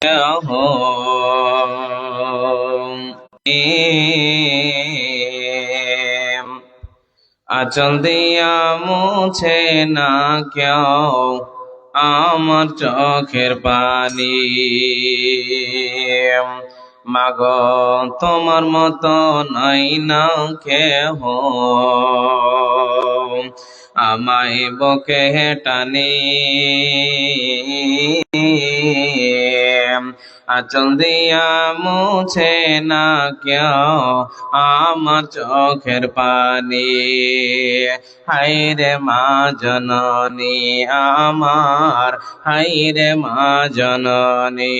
हो আঁচল দিয়া মুছে না কেউ আমার চোখের পানি। মাগো তোমার মতো নাই না কেহ আমায় বকে টানি। আঁচল দিয়া মুছে না কেউ আমার চোখের পানি। হায়রে মা জননী আমার, হায়রে মা জননী।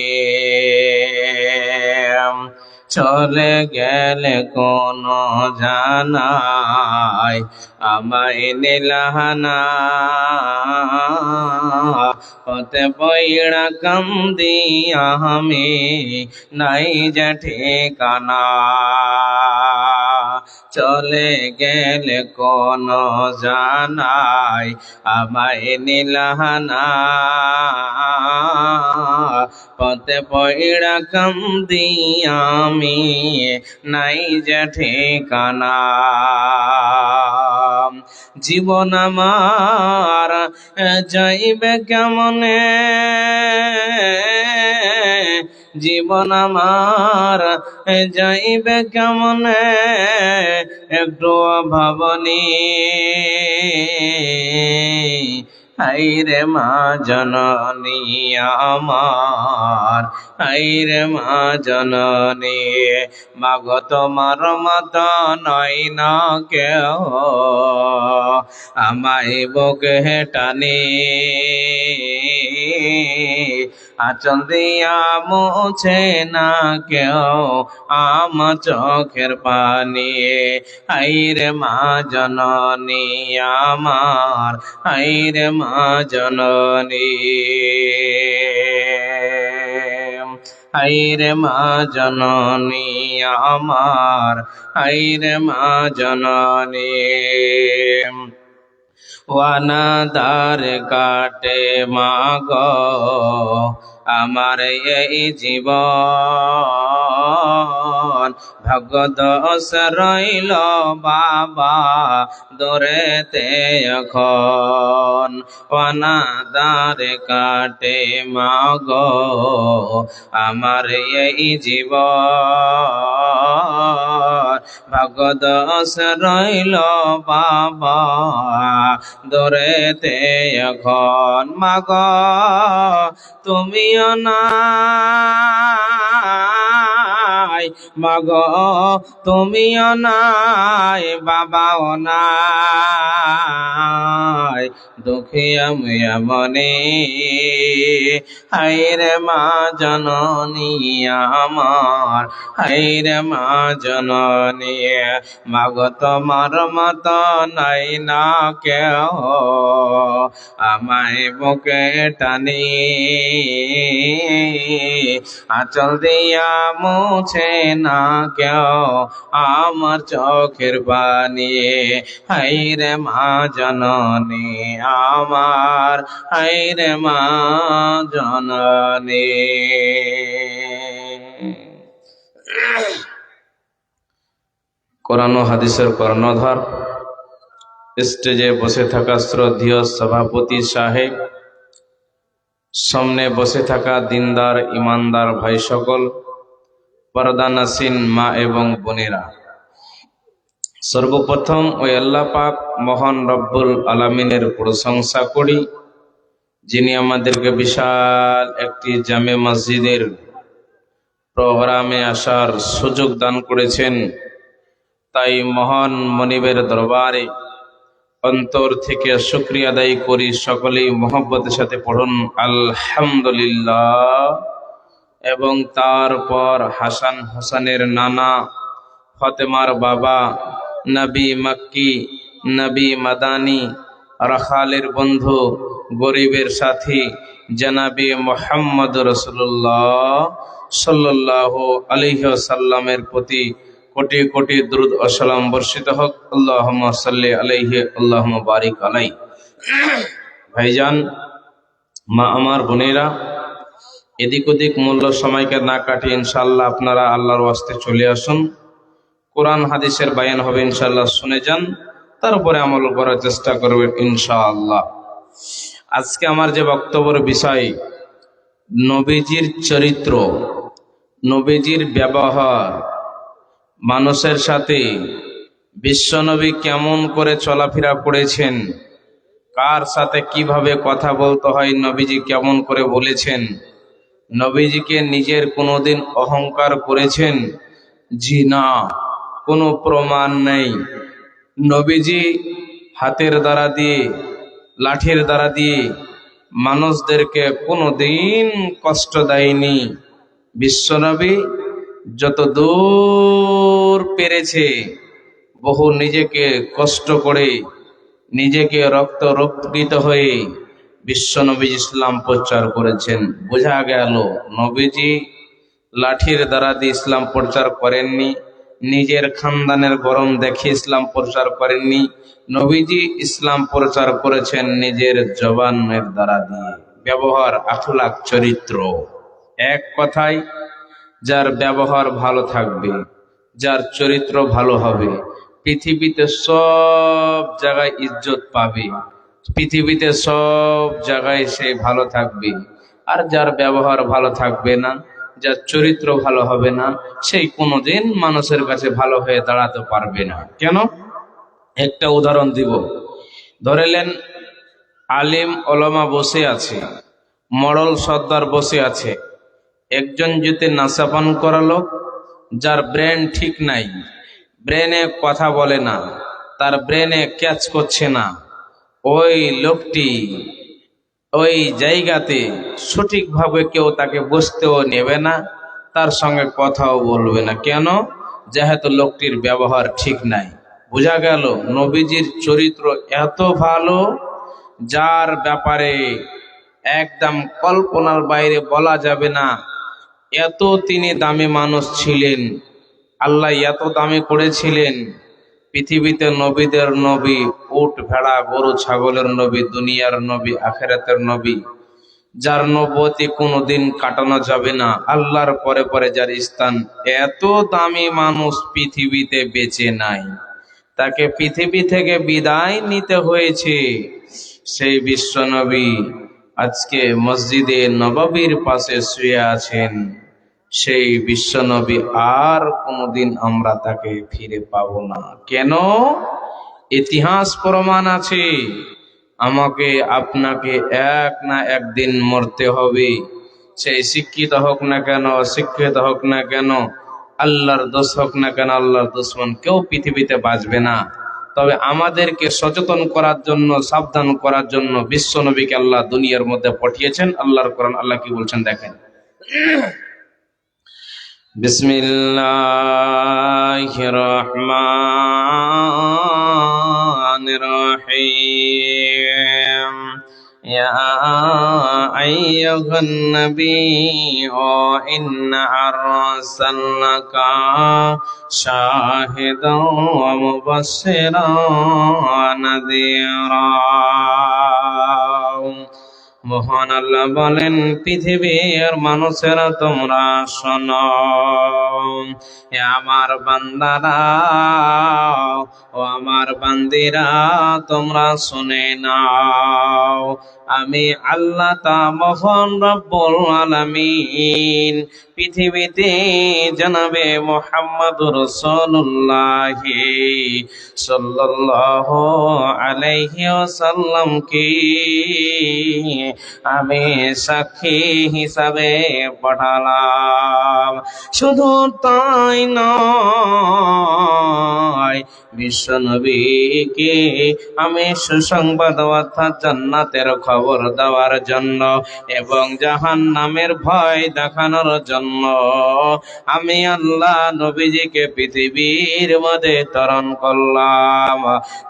চলে গেলে কোন জানাই আমায় নিলাহানা, হতে পইড়া কান্দি আমি নাই যে ঠিকানা। চলে গেলে কোন জানাই আমায় নিলাহানা, পথে পইড়া কান্দি আমি নাই যে ঠিকানা। জীবন আমার যাইবে কেমনে, জীবন আমার যাইবে কেমনে একটু ভাবনি। হায়রে মা জননী আমার, হায়রে মা জননী। মাগো তোমার মত নয় না কেউ আমায় বুকে টানে। আঁচল দিয়া মুছে না কেউ আমার চোখের পানি। হায়রে মা জননী আমার, হায়রে মা জননী। হায়রে মা জননী আমার, হায়রে মা জননী। ওয়ানাদার কাটে মাগো আমার এই জীবন, ভাগ্যদোষ রইল বাবা দূরেতে এখন। ওয়ানাদার কাটে মাগো আমার এই জীবন, ভাগ্যদোষ রইল বাবা দূরেতে এখন। মাগো তুমিও নাই, মাগো তুমিও নাই, বাবাও নাই, দুঃখী আমি মনে। হায়রে মা জননী আমার, হায়রে মা জননী। মাগো তোমার মত নাই না কেউ আমায় বুকে টানি। আঁচল দিয়া মুছে না কেউ আমার চোখের পানি। হায়রে মা জননী আমার, হায়রে মা জননী। কোরআন ও হাদিসের কর্ণধার, স্টেজে বসে থাকা শ্রদ্ধেয় সভাপতি সাহেব, সামনে বসে থাকা দিনদার ইমানদার ভাই সকল, পর্দানাসীন মা এবং বোনেরা, সর্বপ্রথম ওই আল্লাহ পাক মহান রব্বুল আলামিনের প্রশংসা করি, যিনি আমাদেরকে বিশাল একটি জামে মসজিদের প্রোগ্রামে আসার সুযোগ দান করেছেন। তাই মহান মনিবের দরবারে অন্তর থেকে শুকরিয়া আদায় করি। সকলেই মোহব্বতের সাথে পড়ুন আলহামদুলিল্লাহ। এবং তারপর হাসান হোসেনের নানা, ফাতেমার বাবা, নবী মক্কি, নবী মাদানী, রাখালের বন্ধু, গরিবের সাথী জনাবে মুহাম্মদ রাসূলুল্লাহ সাল্লাল্লাহু আলাইহি ওয়াসাল্লামের প্রতি কোটি কোটি দুরূদ ও সালাম বর্ষিত হোক। আল্লাহুম্মা সাল্লি আলাইহি, আল্লাহুম্মা বারিক আলাইহি। ভাইজান, মা আমার, বোনেরা, এদিক ওদিক মূল্য সময়কে না কাটিয়ে ইনশাআল্লাহ আপনারা আল্লাহর ওয়াস্তে চলে আসুন। কোরআন হাদিসের বায়ান হবে ইনশাআল্লাহ, শুনে যান, তারপরে আমল করার চেষ্টা করবেন ইনশাআল্লাহ। আজকে আমার যে বক্তব্যের বিষয়, নবীজির চরিত্র, নবীজির ব্যবহার, মানুষের সাথে বিশ্বনবী কেমন করে চলাফেরা করেছেন, কার সাথে কিভাবে কথা বলতে হয়, নবীজি কেমন করে বলেছেন। নবীজিকে নিজের কোনোদিন অহংকার করেছেন? জি না, কোনো প্রমাণ নেই। নবীজি হাতের দ্বারা দিয়ে, লাঠির দ্বারা দিয়ে মানুষদেরকে কোনোদিন কষ্ট দেয়নি। বিশ্বনবী যত দূর পেরেছে বহু নিজেকে কষ্ট করে, নিজেকে রক্ত রক্তিত হয়ে বিশ্বনবী ইসলাম প্রচার করেছেন। বোঝা গেল নবীজি লাঠির দ্বারা দিয়ে ইসলাম প্রচার করেননি, নিজের খানদানের গরম দেখে ইসলাম প্রচার করেননি। নবীজি ইসলাম প্রচার করেছেন নিজের জবানের দ্বারা দিয়ে, ব্যবহার, আখলাক, চরিত্র। এক কথায়, যার ব্যবহার ভালো থাকবে, যার চরিত্র ভালো হবে, পৃথিবীতে সব জায়গায় ইজ্জত পাবে, পৃথিবীতে সব জায়গায় সে ভালো থাকবে। আর যার ব্যবহার ভালো থাকবে না, যার চরিত্র ভালো হবে না, সেই কোনোদিন মানুষের কাছে ভালো হয়ে দাঁড়াতে পারবে না। কেন? একটা উদাহরণ দিব। ধরেলেন আলিম ওলামা বসে আছে, মডল সর্দার বসে আছে, একজন যদি নাশাপান করা লোক, যার ব্রেন ঠিক নাই, ব্রেনে কথা বলে না, তার ব্রেনে ক্যাচ করছে না, ওই লোকটি ওই জায়গাতে সঠিকভাবে কেউ তাকে বসতেও নেবে না, তার সঙ্গে কথাও বলবে না। কেন? যেহেতু লোকটির ব্যবহার ঠিক নাই। বোঝা গেল নবীজির চরিত্র এত ভালো, যার ব্যাপারে একদম কল্পনার বাইরে বলা যাবে না। এত তিনি দামি মানুষ ছিলেন, আল্লাহ এত দামি করেছিলেন। পৃথিবীতে নবীদের নবী, উট ভেড়া গরু ছাগলের নবী, দুনিয়ার নবী, আখিরাতের নবী, যার নবুয়তি কোনোদিন কাটানো যাবে না। আল্লাহর পরে পরে যার স্থান, এত দামি মানুষ পৃথিবীতে বেঁচে নাই, তাকে পৃথিবী থেকে বিদায় নিতে হয়েছে। সেই বিশ্ব নবী আজকে মসজিদে নববীর পাশে শুয়ে আছেন। সেই বিশ্ব নবী আর কোনোদিন আমরা তাকে ফিরে পাবো না। কেন? ইতিহাস প্রমাণ আছে, আমাকে আপনাকে এক না একদিন মরতে হবে। সেই শিক্ষিত হোক না কেন, অশিক্ষিত হোক না কেন, আল্লাহর দোষ হোক না কেন, আল্লাহর দুশমন, কেউ পৃথিবীতে বাঁচবে না। তবে আমাদেরকে সচেতন করার জন্য, সাবধান করার জন্য বিশ্ব নবীকে আল্লাহ দুনিয়ার মধ্যে পাঠিয়েছেন। আল্লাহর কোরআন, আল্লাহ কি বলছেন দেখেন। বিসমিল্লাহির রহমানির রহিম। ইয়া আইয়ুহান নাবিয়্যু ইন্না আরসালনাকা শাহিদান ওয়া মুবাশশিরান ওয়া নাযীরা। মহান আল্লাহ বলেন, পৃথিবীর মানুষেরা তোমরা শোনো, আমার বান্দারা ও আমার বান্দিরা তোমরা শুনে নাও। আমি আল্লাহ তা মহান রব্বুল আলামিন পৃথিবীতে জনাবে মুহাম্মদুর রাসূলুল্লাহ সাল্লাল্লাহু আলাইহি ওয়াসাল্লাম কি আমি সাক্ষী হিসাবে পাঠালাম। শুধু তাই নয়, বিশ্ব নবীকে আমি সুসংবাদ অর্থাৎ জান্নাতের খবর দেওয়ার জন্য এবং জাহান্নামের ভয় দেখানোর জন্য আমি আল্লাহ নবীজিকে পৃথিবীর মধ্যে প্রেরণ করলাম,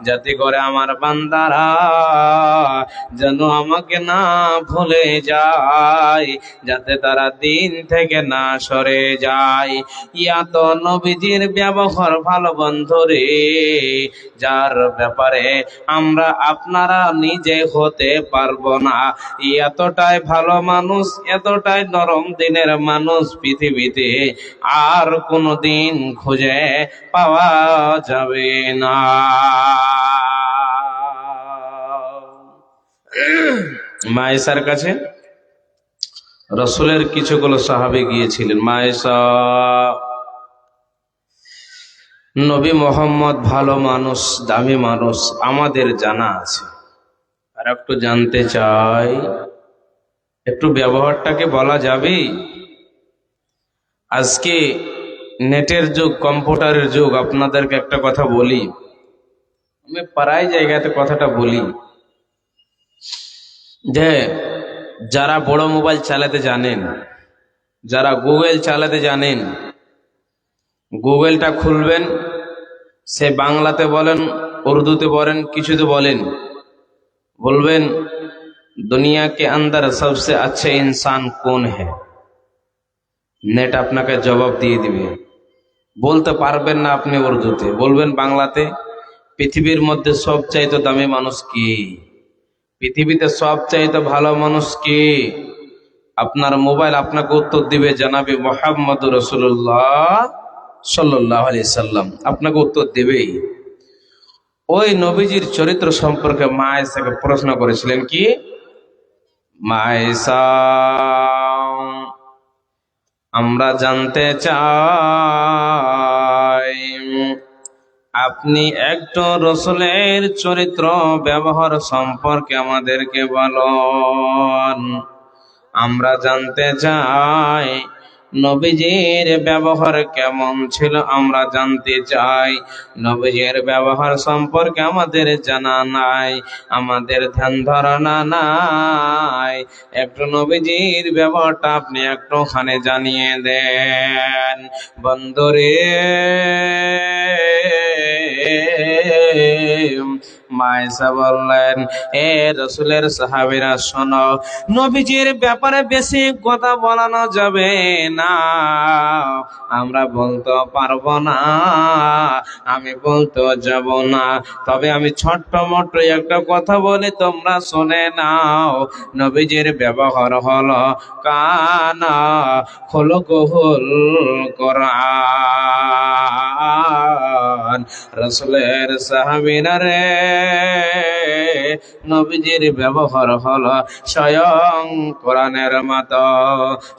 যাতে করে আমার বান্দারা যেন আমাকে না ভুলে যায়, যাতে তারা দিন থেকে না সরে যায়। ইয়া তো নবীজির ব্যবহার ভালো বন্ধুরে, যার ব্যাপারে আমরা আপনারা নিজে হতে পারবো পারবো না। এতটাই ভালো মানুষ, এতটাই নরম দিনের মানুষ পৃথিবীতে আর কোনোদিন খুঁজে পাওয়া যাবে না। মা আয়েশার কাছে রাসূলের কিছুগুলো সাহাবী গিয়েছিলেন। মা আয়েশা, নবী মোহাম্মদ ভালো মানুষ, দামি মানুষ, আমাদের জানা আছে, আর একটু জানতে চাই, একটু ব্যবহারটাকে বলা যাবে? আজকে নেটের যুগ, কম্পিউটারের যুগ। আপনাদেরকে একটা কথা বলি, আমি প্রায় জায়গাতে কথাটা বলি যে যারা বড় মোবাইল চালাতে জানেন, যারা গুগল চালাতে জানেন, গুগলটা খুলবেন, সে বাংলাতে বলেন, উর্দুতে বলেন, কিছুতে বলেন, বলবেন দুনিয়া के अंदर सबसे अच्छे इंसान कौन है, নেট আপনাকে জবাব দিয়ে দিবে। বলতে পারবেন না আপনি উর্দুতে, বলবেন বাংলাতে পৃথিবীর মধ্যে সবচাইতে দামি মানুষ কি, পৃথিবীতে সবচাইতে ভালো মানুষ কি, আপনার মোবাইল আপনাকে উত্তর দিবে জানাবে মুহাম্মদুর রাসূলুল্লাহ সাল্লাল্লাহু আলাইহি সাল্লাম, আপনাকে উত্তর দিবেই। ওই নবীজির চরিত্র সম্পর্কে মা আয়েশাকে প্রশ্ন করেছিলেন কি, মা আয়েশা, আমরা জানতে চাই আপনি একটু রাসূলের চরিত্র ব্যবহার সম্পর্কে আমাদেরকে বলুন। আমরা জানতে চাই নবীজির ব্যবহার কেমন ছিল, আমরা জানতে চাই। নবীজির ব্যবহার সম্পর্কে আমাদের জানা নাই, আমাদের ধ্যান ধারণা নাই। একটু নবীজির ব্যবহারটা আপনি একটুখানি জানিয়ে দেন। বন্ধুরে, মা আয়েশা বললেন, এ রাসূলের সাহাবীরা শোনো, নবীজির ব্যাপারে বেশি কথা বলানো যাবে না, আমরা বলতে পারবো না, আমি বলতে যাব না, তবে আমি ছোট্ট মোটো একটা কথা বলি, তোমরা শুনে নাও। নবীজির ব্যবহার হলো কানা খুলুকুল কোরআন। রাসূলের সাহাবীরা রে, নবীজির ব্যবহার হলো স্বয়ং কোরআনের মতো।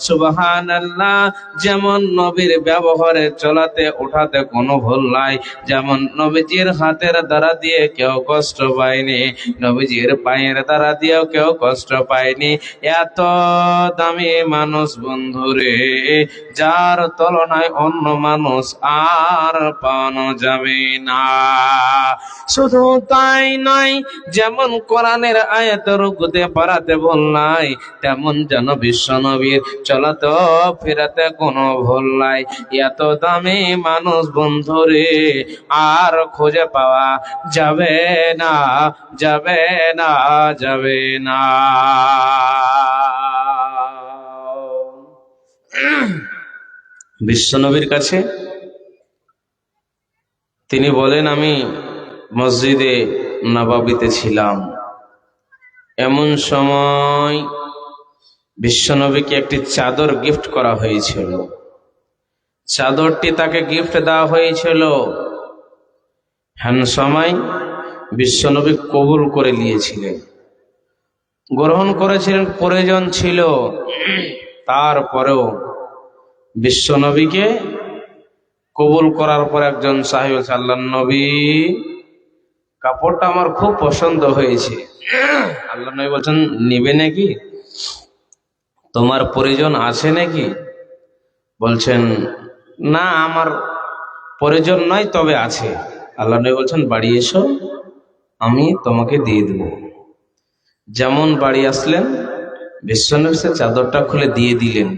সুবহানাল্লাহ। যেমন নবীর ব্যবহারে চলাতে ওঠাতে কোনো ভুল নাই, যেমন নবীজির হাতের দ্বারা দিয়ে কেউ কষ্ট পায়নি, নবীজির পায়ের দ্বারা দিয়েও কেউ কষ্ট পায়নি। এত দামি মানুষ বন্ধুরে, যার তুলনায় অন্য মানুষ আর পাওয়া যাবে না। শুধু তাই নয়, যেমন কোরআনের আয়াতের রুকুতে পড়াতে ভুল নাই, তেমন যেন বিশ্ব নবীর চলাতে ফেরাতে কোনো ভুল নাই। এত দামি মানুষ বন্ধুরে আর খুঁজে পাওয়া যাবে না, যাবে না, যাবে না। বিশ্ব নবীর কাছে তিনি বলেন, আমি মসজিদে নববীতে ছিলাম, এমন সময় বিশ্বনবীকে একটি চাদর গিফট করা হয়েছিল। চাদরটি তাকে গিফট দেওয়া হয়েছিল, হ্যান সময় বিশ্বনবী কবুল করে নিয়েছিলেন, গ্রহণ করেছিলেন, প্রয়োজন ছিল। তারপরেও বিশ্বনবীকে কবুল করার পর একজন সাহেব, আল্লাহর নবী, কাপড়টা আমার খুব পছন্দ হয়েছে। আল্লাহ নবী বলছেন, নিবে নাকি, তোমার প্রয়োজন আছে নাকি? বলছেন, না আমার প্রয়োজন নয়, তবে আছে। আল্লাহ নবী বলছেন, বাড়ি এসো, আমি তোমাকে দিয়ে দেব। যেমন বাড়ি আসলেন, বিশ্বনবী সে চাদরটা খুলে দিয়ে দিলেন।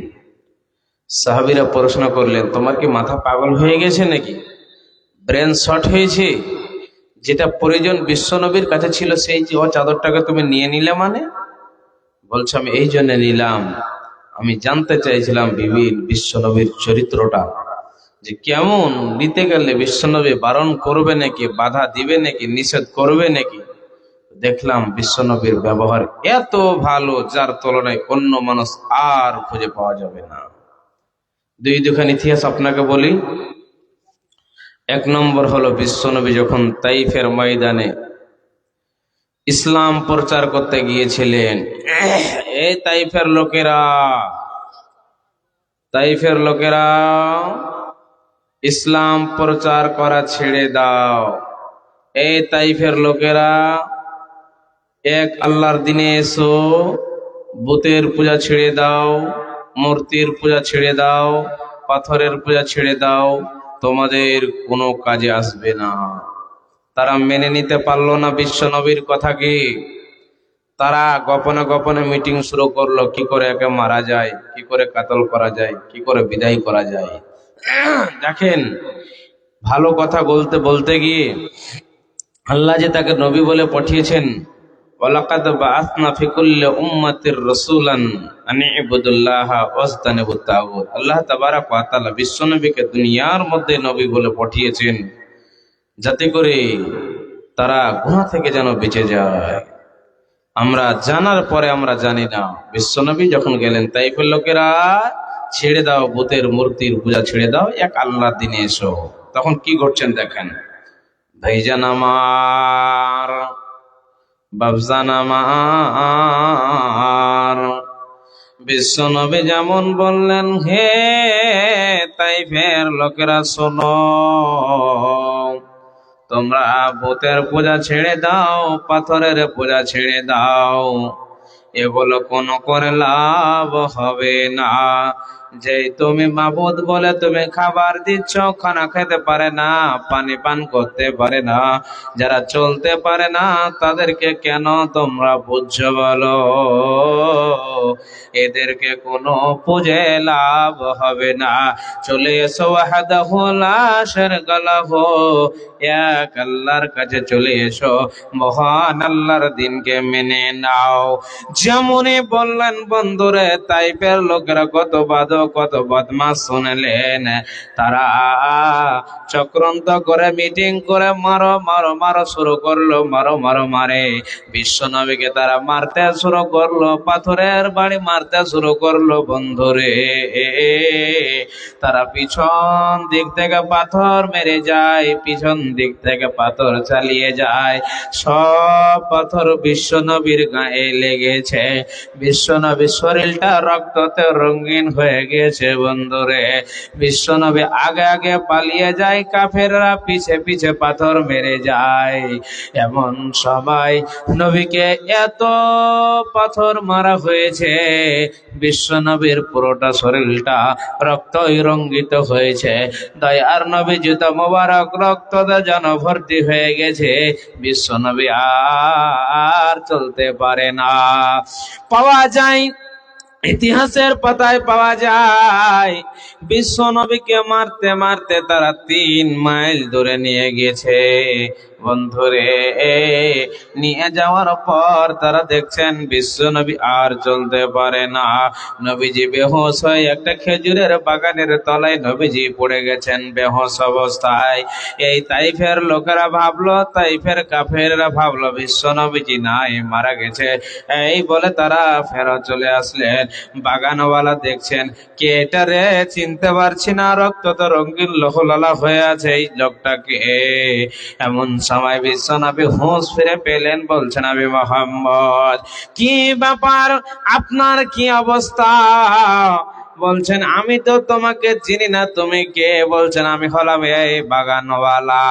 সাহাবীরা প্রশ্ন করলেন, তোমার কি মাথা পাগল হয়ে গেছে নাকি, ব্রেন শর্ট হয়েছে? যেটা প্রয়োজন বিশ্বনবীর কাছে ছিল, সেই যে ও চাদরটাকে তুমি নিয়ে নিলে মানে? বলছে, আমি এই জন্য নিলাম, আমি জানতে চাইছিলাম বিশ্বনবীর চরিত্রটা যে কেমন, নিতে গেলে বিশ্বনবী বারণ করবে নাকি, বাধা দিবে নাকি, নিষেধ করবে নাকি। দেখলাম বিশ্বনবীর ব্যবহার এত ভালো, যার তুলনায় অন্য মানুষ আর খুঁজে পাওয়া যাবে না। দুখান ইতিহাস আপনাকে বলি। এক নম্বর হলো, বিশ্বনবী যখন তাইফের ময়দানে ইসলাম প্রচার করতে গিয়েছিলেন, এই তাইফের লোকেরা ইসলাম প্রচার করা ছেড়ে দাও। এই তাইফের লোকেরা এক আল্লাহর দিনে এসো, বুতের পূজা ছেড়ে দাও, মূর্তির পূজা ছেড়ে দাও, পাথরের পূজা ছেড়ে দাও, তোমাদের কোনো কাজে আসবে না। তারা মেনে নিতে পারলো না বিশ্ব নবীর কথাকে। তারা গোপনে গোপনে মিটিং শুরু করলো, কি করে একে মারা যায়, কি করে কাতল করা যায়, কি করে বিদায় করা যায়। দেখেন, ভালো কথা বলতে বলতে গিয়ে আল্লাহ যে তাকে নবী বলে পাঠিয়েছেন, ওয়ালাকাদ বাআসনা ফি কুল্লি উম্মাতির রাসূলান আন ইবুদুল্লাহা ওয়াজতানিবুত তাগুত। আল্লাহ তাবারক ওয়া তাআলা বিশ্বনবীকে দুনিয়ার মধ্যে নবী বলে পাঠিয়েছেন যাতে করে তারা গুনাহ থেকে যেন বেঁচে যায়। আমরা জানার পরে আমরা জানি না। বিশ্বনবী যখন গেলেন, তাইফের লোকেরা ছেড়ে দাও বুতের মূর্তির পূজা, ছেড়ে দাও, এক আল্লাহর দিনে এসো। তখন কি করছেন দেখেন, ভাইজান আমার, বাবজান আমার, বিশ্বনবী যেমন বললেন, হে তাইফের লোকেরা শোনো, তোমরা ভূতের পূজা ছেড়ে দাও, পাথরের পূজা ছেড়ে দাও, এগুলো কোনো করে লাভ হবে না। যে তুমি মাবুদ বলে তুমি খাবার দিচ্ছ, খানা খেতে পারে না, পানি পান করতে পারে না, যারা চলতে পারে না, তাদেরকে কেন তোমরা বুঝছো বলো? এদেরকে কোনো পুজে লাভ হবে না। চলে এসো ওয়াহদাহু লা শারীকা লাহু, এক আল্লাহর কাছে চলে এসো, মহান আল্লাহর দিনকে মেনে নাও। যেমনই বললেন বন্ধুরে, তাইফের লোকেরা কত বদমাস শুনলেন। তারা চক্রান্ত করে মিটিং করে মারো মারো মারো শুরু করলো, মারে। বিশ্বনবীকে তারা মারতে শুরু করলো, পাথরের বাড়ি মারতে শুরু করলো। বন্ধুরে, তারা পিছন দিক থেকে পাথর মেরে যায়, পিছন দিক থেকে পাথর চালিয়ে যায়। সব পাথর বিশ্বনবীর গায়ে লেগেছে। বিশ্বনবীর শরীরটা রক্ততে রঙিন হয়ে গেছে। বন্ধুরে, বিশ্বনবী আগে আগে পালিয়ে যায়, কাফেররা পিছে পিছে পাথর মেরে যায়। এমন সময় নবীকে এত পাথর মারা হয়েছে, বিশ্বনবীর পুরোটা শরীরটা রক্তই রঙ্গিত হয়েছে। দয়ার নবী জুতা মোবারক রক্ততে যেন ভর্তি হয়ে গেছে। বিশ্বনবী আর চলতে পারে না। পাওয়া যায়, ইতিহাসের পাতায় পাওয়া যায়, বিশ্বনবীকে মারতে মারতে তারা 3 মাইল দূরে নিয়ে গেছে। বন্ধুরে, নিয়ে যাওয়ার পর তারা দেখছেন বিশ্বনবী আর চলতে পারে না। নবীজি বেহুশ হয়ে একটা খেজুরের বাগানের তলায় নবীজি পড়ে গেছেন বেহুশ অবস্থায়। এই তাইফের লোকেরা ভাবলো, তাইফের কাফেররা ভাবলো বিশ্বনবীজি নাই, মারা গেছে। এই বলে তারা ফেরত চলে আসলেন। বাগানওয়ালা দেখছেন, কে এটা রে, চিনতে পারছি না, রক্ত তো রঙিন লহলালা হয়ে আছে, এই লোকটাকে। এমন সময় বিশ্বনবী হুঁশ ফিরে পেলেন, বলছেন, নবী মুহাম্মদ, কি ব্যাপার, আপনার কি অবস্থা? বলছেন, আমি তো তোমাকে চিনি না, তুমি কে? বলছেন, আমি হলাম এই বাগানওয়ালা।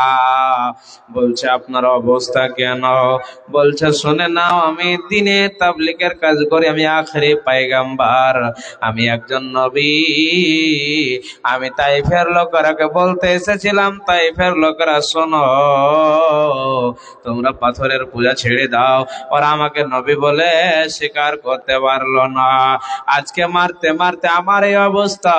বলছে, আপনার অবস্থা কেন? বলছে, শুনে নাও, আমি দিনে তাবলীগের কাজ করি, আমি আখেরি পয়গম্বর, আমি একজন নবী। আমি তাইফের লোকেরাকে বলতে এসেছিলাম, তাইফের লোকেরা শোনো, তোমরা পাথরের পূজা ছেড়ে দাও। ওরা আমাকে নবী বলে স্বীকার করতে পারলো না। আজকে মারতে মারতে আমার আমার এই অবস্থা।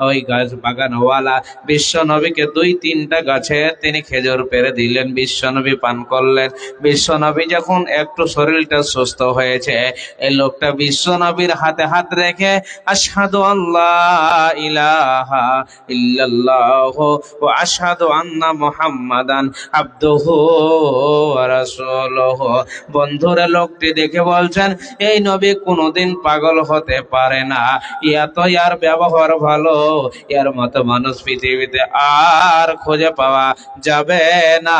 ওই গাছ বাগানওয়ালা বিশ্ব নবীকে 2-3টা গাছে তিনি খেজুর পেড়ে দিলেন, বিশ্ব নবী পান করলেন। বিশ্ব নবী যখন একটু শরীরটা সুস্থ হয়েছে, এই লোকটা বিশ্ব নবীর হাতে হাত রেখে আশহাদু আল্লাহ ইলাহা ইল্লাল্লাহ ওয়া আশহাদু আন্না মুহাম্মাদান আবদুহু ওয়া রাসূলুহু। বন্ধুরা, লোকটি দেখে বলছেন এই নবী কোনোদিন পাগল হতে পারে না, ইয়ার ব্যবহার ভালো, এর মতো মানুষ পৃথিবীতে আর খুঁজে পাওয়া যাবে না,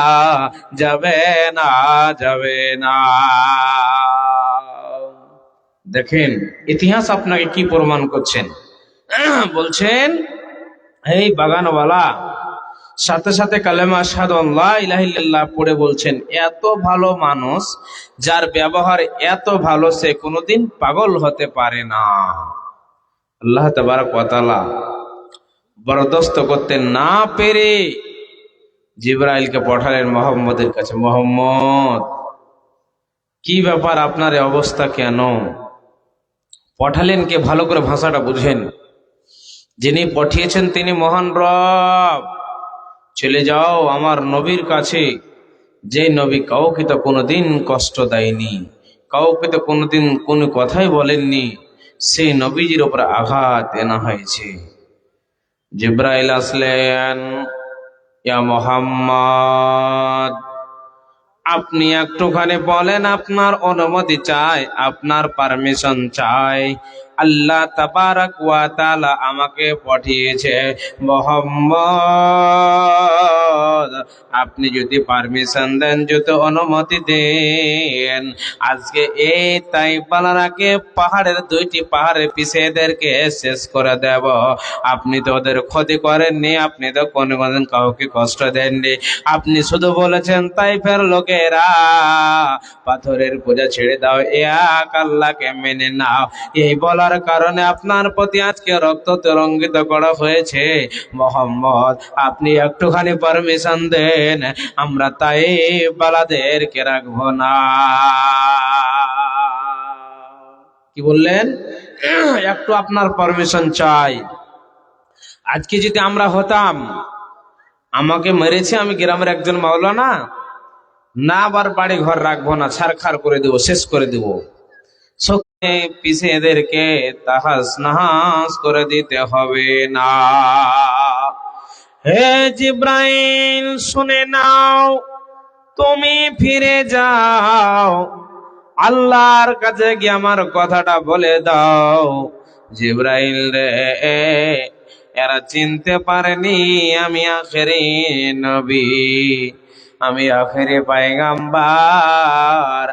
যাবে না, যাবে না। দেখেন ইতিহাস আপনাকে কি প্রমাণ করছেন। বলছেন এই বাগানওয়ালা সাথে সাথে কালেমা আশহাদু আল্লা ইলাহা ইল্লাল্লাহ পড়ে বলছেন এত ভালো মানুষ, যার ব্যবহার এত ভালো, সে কোনোদিন পাগল হতে পারে না। আল্লাহ তাবারক ওয়া তাআলা বরদাস্ত করতে না পেরে জিবরাইলকে পাঠালেন মুহাম্মদের কাছে। মুহাম্মদ, কি ব্যাপার, আপনার এই অবস্থা কেন? পাঠালেন কে? ভালো করে ভাষাটা বুঝেন। যিনি পাঠিয়েছেন তিনি মহান রব। চলে যাও আমার নবীর কাছে, যে নবী কাউকে তো কোনোদিন কষ্ট দেয়নি, কাউকে তো কোনোদিন কোনো কথাই বলেননি, সেই নবীজির উপর আঘাত এনা হয়েছে। জিবরাইল আসলেন, ইয়া মুহাম্মদ, আপনি একটুখানি বলেন, আপনার অনুমতি চাই, আপনার পারমিশন চাই। আল্লাহ তাবারক ওয়া তাআলা আমাকে পাঠিয়েছে। মুহাম্মদ, আপনি যদি পারমিশন দেন, যদি অনুমতি দেন, আজকে এই তাইফালারাকে পাহাড়ের 2টি পাহাড়ের পিছেদেরকে শেষ করে দেব। আপনি তো ওদের ক্ষতি করেননি, আপনি তো কোনোদিন কাউকে কষ্ট দেননি। আপনি শুধু বলেছেন তাইফের লোকেরা পাথরের পূজা ছেড়ে দাও, এক আল্লাহকে মেনে নাও। এই বলার কারণে আপনার প্রতি আজকে রক্ত তরঙ্গিত করা হয়েছে। মুহাম্মদ, আপনি একটুখানি পারমিশন দেন, আমরা তাইফওয়ালাদেরকে রাখবো না। কি বললেন? একটু আপনার পারমিশন চাই। আজকে যদি আমরা হতাম, আমাকে মেরেছে, আমি গ্রামের একজন মাওলানা, না আবার বাড়ি ঘর রাখবো না, ছারখার করে দেবো, শেষ করে দেবো। পিছে এদেরকে তাহাস নাহাস করে দিতে হবে না। হে জিবরাইল, শুনে নাও, তুমি ফিরে যাও, আল্লাহর কাছে গিয়ে আমার কথাটা বলে দাও। জিবরাইল রে, এরা চিনতে পারেনি আমি আখেরি নবী, আমি আখেরি পয়গম্বর।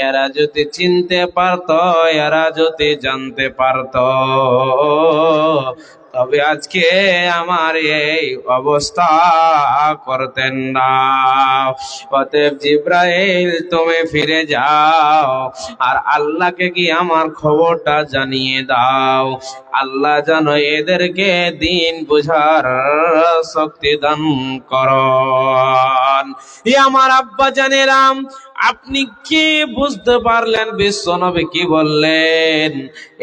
এরা যদি চিনতে পারতো, এরা যদি জানতে পারতো, তবে আজকে আমার এই অবস্থা করতেন না। অতএব জিবরাইল, তুমি ফিরে যাও আর আল্লাহকে কি আমার খবরটা জানিয়ে দাও। আল্লাহ যেন এদেরকে দিন বুঝার শক্তি দান করুন। আমার আব্বা জানেরাম, আপনি কি বুঝতে পারলেন বিশ্ব নবী কি বললেন?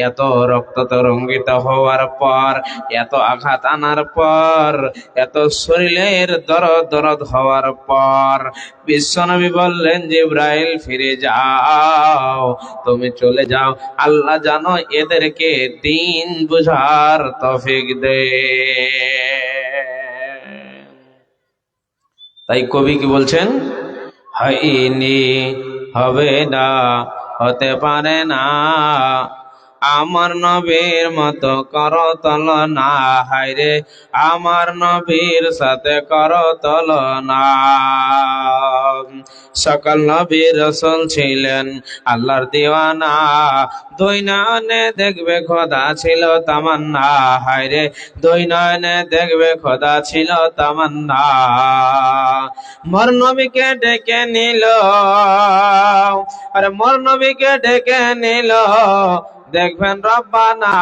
এত রক্ত তরঙ্গিত হওয়ার পর, এত আঘাত আনার পর, এত শরীরের দরদ হওয়ার পর বিশ্ব নবী বললেন, জিবরাইল ফিরে যাও, তুমি চলে যাও, আল্লাহ জানো এদেরকে দিন বুঝার তৌফিক দে। তাই কবি কি বলছেন? হয়নি, হবে না, হতে পারে না, আমার নবীর মতো করো তুলনা, হায়রে আমার নবীর সাথে করো তুলনা। সকল নবী রাসূল ছিলেন আল্লাহর দিওয়ানা, দুই নয়নে দেখবে খোদা ছিল তামান্না, হায়রে দুই নয়নে দেখবে খোদা ছিল তামান্না। মোর নবীকে ডেকে নিল, আরে মোর নবীকে ডেকে নিল, দেখবেন রব্বানা,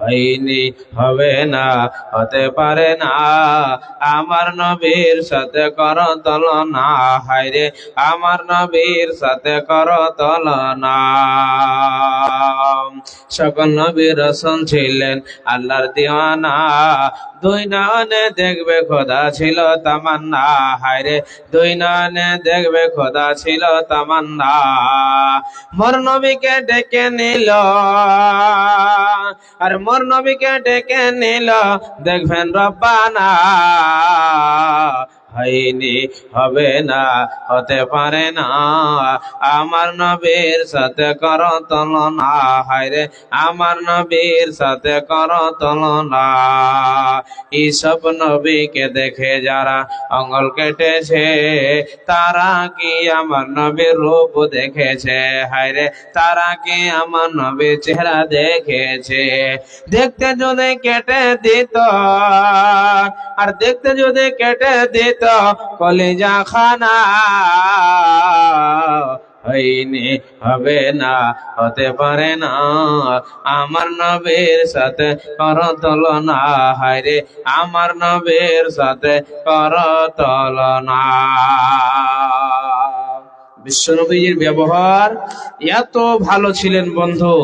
হয়নি, হবে না, হতে পারে না। আমার নবীর সাথে করো তুলনা, হায়রে আমার নবীর সাথে করো তুলনা। সকল নবী রাসূল ছিলেন আল্লাহর দিওয়ানা, দুই নয়নে দেখবে খোদা ছিল তামান্না, হায়রে দুই নয়নে দেখবে খোদা ছিল তামান্না। মোর নবীকে ডেকে নিল, আর মোর নবীকে ডেকে নিল, দেখবেন রব্বানা। হয়নি, হবে না, হতে পারে না, আমার নবীর সাথে করো তুলনা, হায়রে আমার নবীর সাথে করো তুলনা। এইসব নবীকে দেখে যারা আঙ্গুল কেটেছে, তারা কি আমার নবীর রূপ দেখেছে? হায়রে তারা কি আমার নবীর চেহারা দেখেছে? দেখতে যদি কেটে দিত, আর দেখতে যদি কেটে দিত কলিজা খানা, হয়নি, হবে না, হতে পারে না, আমার নবীর সাথে করো তুলনা, হায়রে আমার নবীর সাথে করো তুলনা। বিশ্বনবীর ব্যবহার এত ভালো ছিলেন বন্ধু,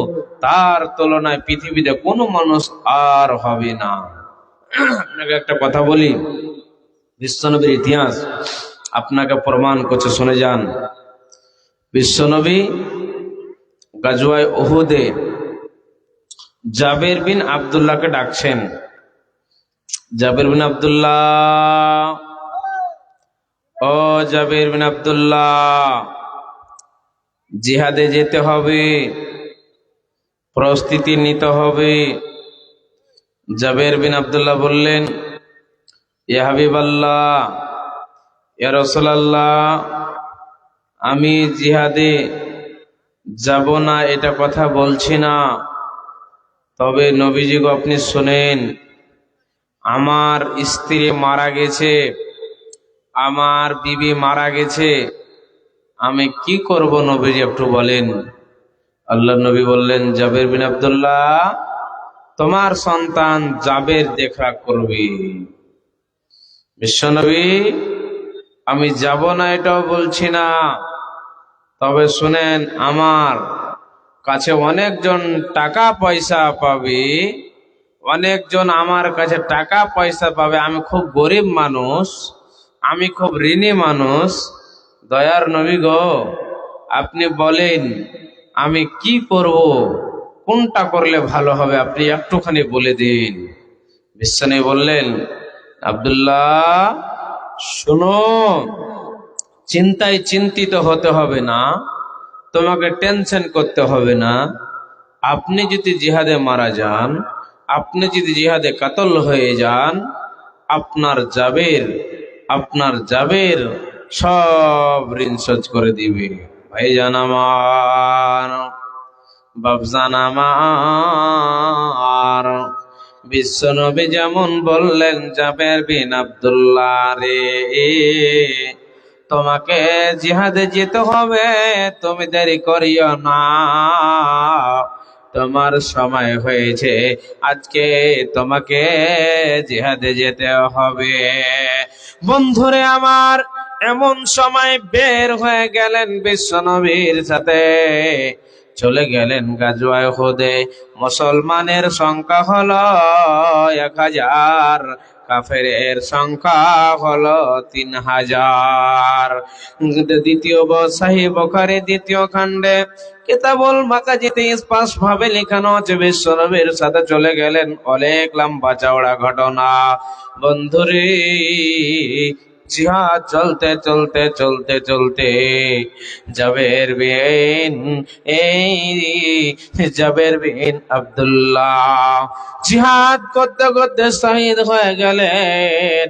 তার তুলনায় পৃথিবীতে কোনো মানুষ আর হবে না। আপনাকে একটা কথা বলি, বিশ্বনবীর ইতিহাস আপনাকে প্রমাণ করছে, শুনে যান। বিশ্বনবী গাজওয়ায়ে উহুদে জাবের বিন আব্দুল্লাহকে ডাকছেন। জাবের বিন আব্দুল্লাহ, ও জাবের বিন আব্দুল্লাহ, জিহাদে যেতে হবে, প্রস্তুতি নিতে হবে। জাবের বিন আব্দুল্লাহ বললেন, ইয়া হাবিবাল্লাহ, ইয়া রাসূলুল্লাহ, আমি জিহাদে যাব না এটা কথা বলছি না, তবে নবীজি গো আপনি শুনেন, আমার স্ত্রী মারা গেছে, আমার বিবি মারা গেছে, আমি কি করব নবীজি একটু বলেন। আল্লাহর নবী বললেন, জাবের বিন আব্দুল্লাহ, তোমার সন্তান জাবের দেখা করবে। বিশ্বনবী, আমি যাব না এটাও বলছি না, তবে শুনেন, আমার কাছে অনেকজন টাকা পয়সা পাবে, অনেকজন আমার কাছে টাকা পয়সা পাবে, আমি খুব গরিব মানুষ, আমি খুব ঋণী মানুষ, দয়ার নবী গো আপনি বলেন আমি কি করব, কোনটা করলে ভালো হবে, আপনি একটুখানি বলে দিন। বিশ্বনবী বললেন, আব্দুল্লাহ শোনো, চিন্তায় চিন্তিত হতে হবে না, তোমাকে টেনশন করতে হবে না। আপনি যদি জিহাদে মারা যান, আপনি যদি জিহাদে কাতল হয়ে যান, আপনার জাবের সব ঋণ শোধ করে দিবে। ভাইজান আমার, বাপজান আমার, বিশ্বনবী যেমন বললেন, জাবের বিন আব্দুল্লাহ রে, তোমাকে জিহাদে যেতে হবে, তুমি দেরি করিও না, তোমার সময় হয়েছে, আজকে তোমাকে জিহাদে যেতে হবে। বন্ধুরে আমার, এমন সময় বের হয়ে গেলেন বিশ্বনবীর সাথে, চলে গেলেন গাজওয়ায়ে উহুদে। মুসলমানের সংখ্যা হলো 1000, কাফেরের সংখ্যা হলো 3000। দ্বিতীয় সহিহ বুখারী দ্বিতীয় খণ্ডে কিতাবুল মাগাজিতে স্পষ্ট ভাবে লেখানো আছে, বিশ্বনবীর সাথে চলে গেলেন। অনেক লম্বা চওড়া ঘটনা বন্ধুরে। জিহাদ চলতে চলতে চলতে চলতে জাবের বিন আব্দুল্লাহ জিহাদ করতে করতে শহীদ হয়ে গেলেন।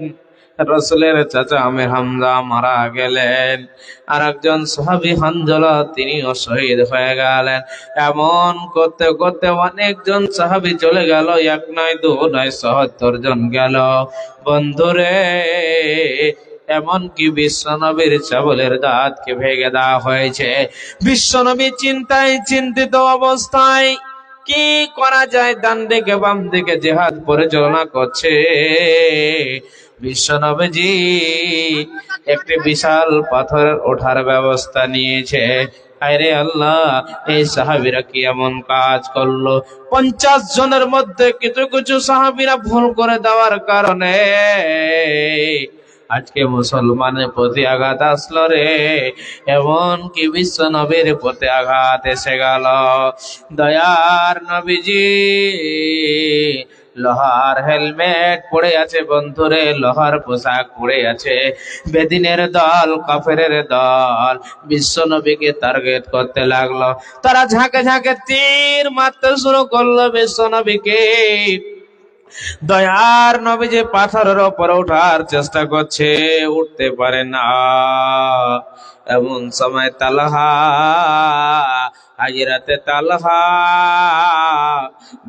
রাসূলের চাচা আমির হামজা মারা গেলেন, আর একজন সাহাবী হানজালা তিনিও শহীদ হয়ে গেলেন। এমন করতে করতে অনেকজন সাহাবী চলে গেল, এক নয় দু নয় ৭০ জন গেল বন্ধুরে। এমনকি বিশ্বনবীর চাবলের দাঁতকে ভেঙে দেওয়া হয়েছে। বিশ্বনবী চিন্তায় চিন্তিত অবস্থায় কি করা যায়, ডান দিকে বাম দিকে জিহাদ পরিচালনা করছে। বিশ্বনবীজি একটি বিশাল পাথর ওঠার ব্যবস্থা নিয়েছে। আরে আল্লাহ, এই সাহাবীরা কি এমন কাজ করলো? 50 জনের মধ্যে কিছু কিছু সাহাবীরা ভুল করে দেওয়ার কারণে আজকে মুসলমানের প্রতি আঘাত আসলো রে। এমন কি বিশ্ব নবীর প্রতি আঘাত এসে গেল। দয়ার নবীজি লোহার হেলমেট পড়ে আছে বন্ধুরে, লোহার পোশাক পড়ে আছে। বেদিনের দল, কাফেরের দল বিশ্ব নবীকে টার্গেট করতে লাগলো। তারা ঝাঁকে ঝাঁকে তীর মারতে শুরু করলো বিশ্ব নবীকে। দয়ার নবী যে পাথরের ওপর ওঠার চেষ্টা করছে, উঠতে পারে না। এমন সময় তালহা, হাজরাতে তালহা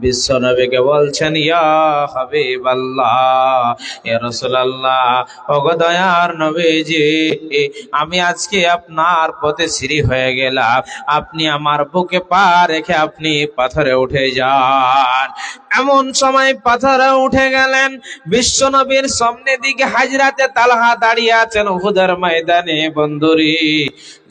বিশ্ব নবীকে বলছেন, ইয়া হাবিবাল্লাহ, ইয়া রাসূলুল্লাহ, ওগো দয়ার নবীজি, আমি আজকে আপনার পথে সিঁড়ি হয়ে গেলাম, আপনি আমার বুকে পা রেখে আপনি পাথরে উঠে যান। এমন সময় পাথরে উঠে গেলেন। বিশ্ব নবীর সামনে দিকে হাজরাতে তালহা দাঁড়িয়ে আছেন উহুদের ময়দানে। বন্ধুরি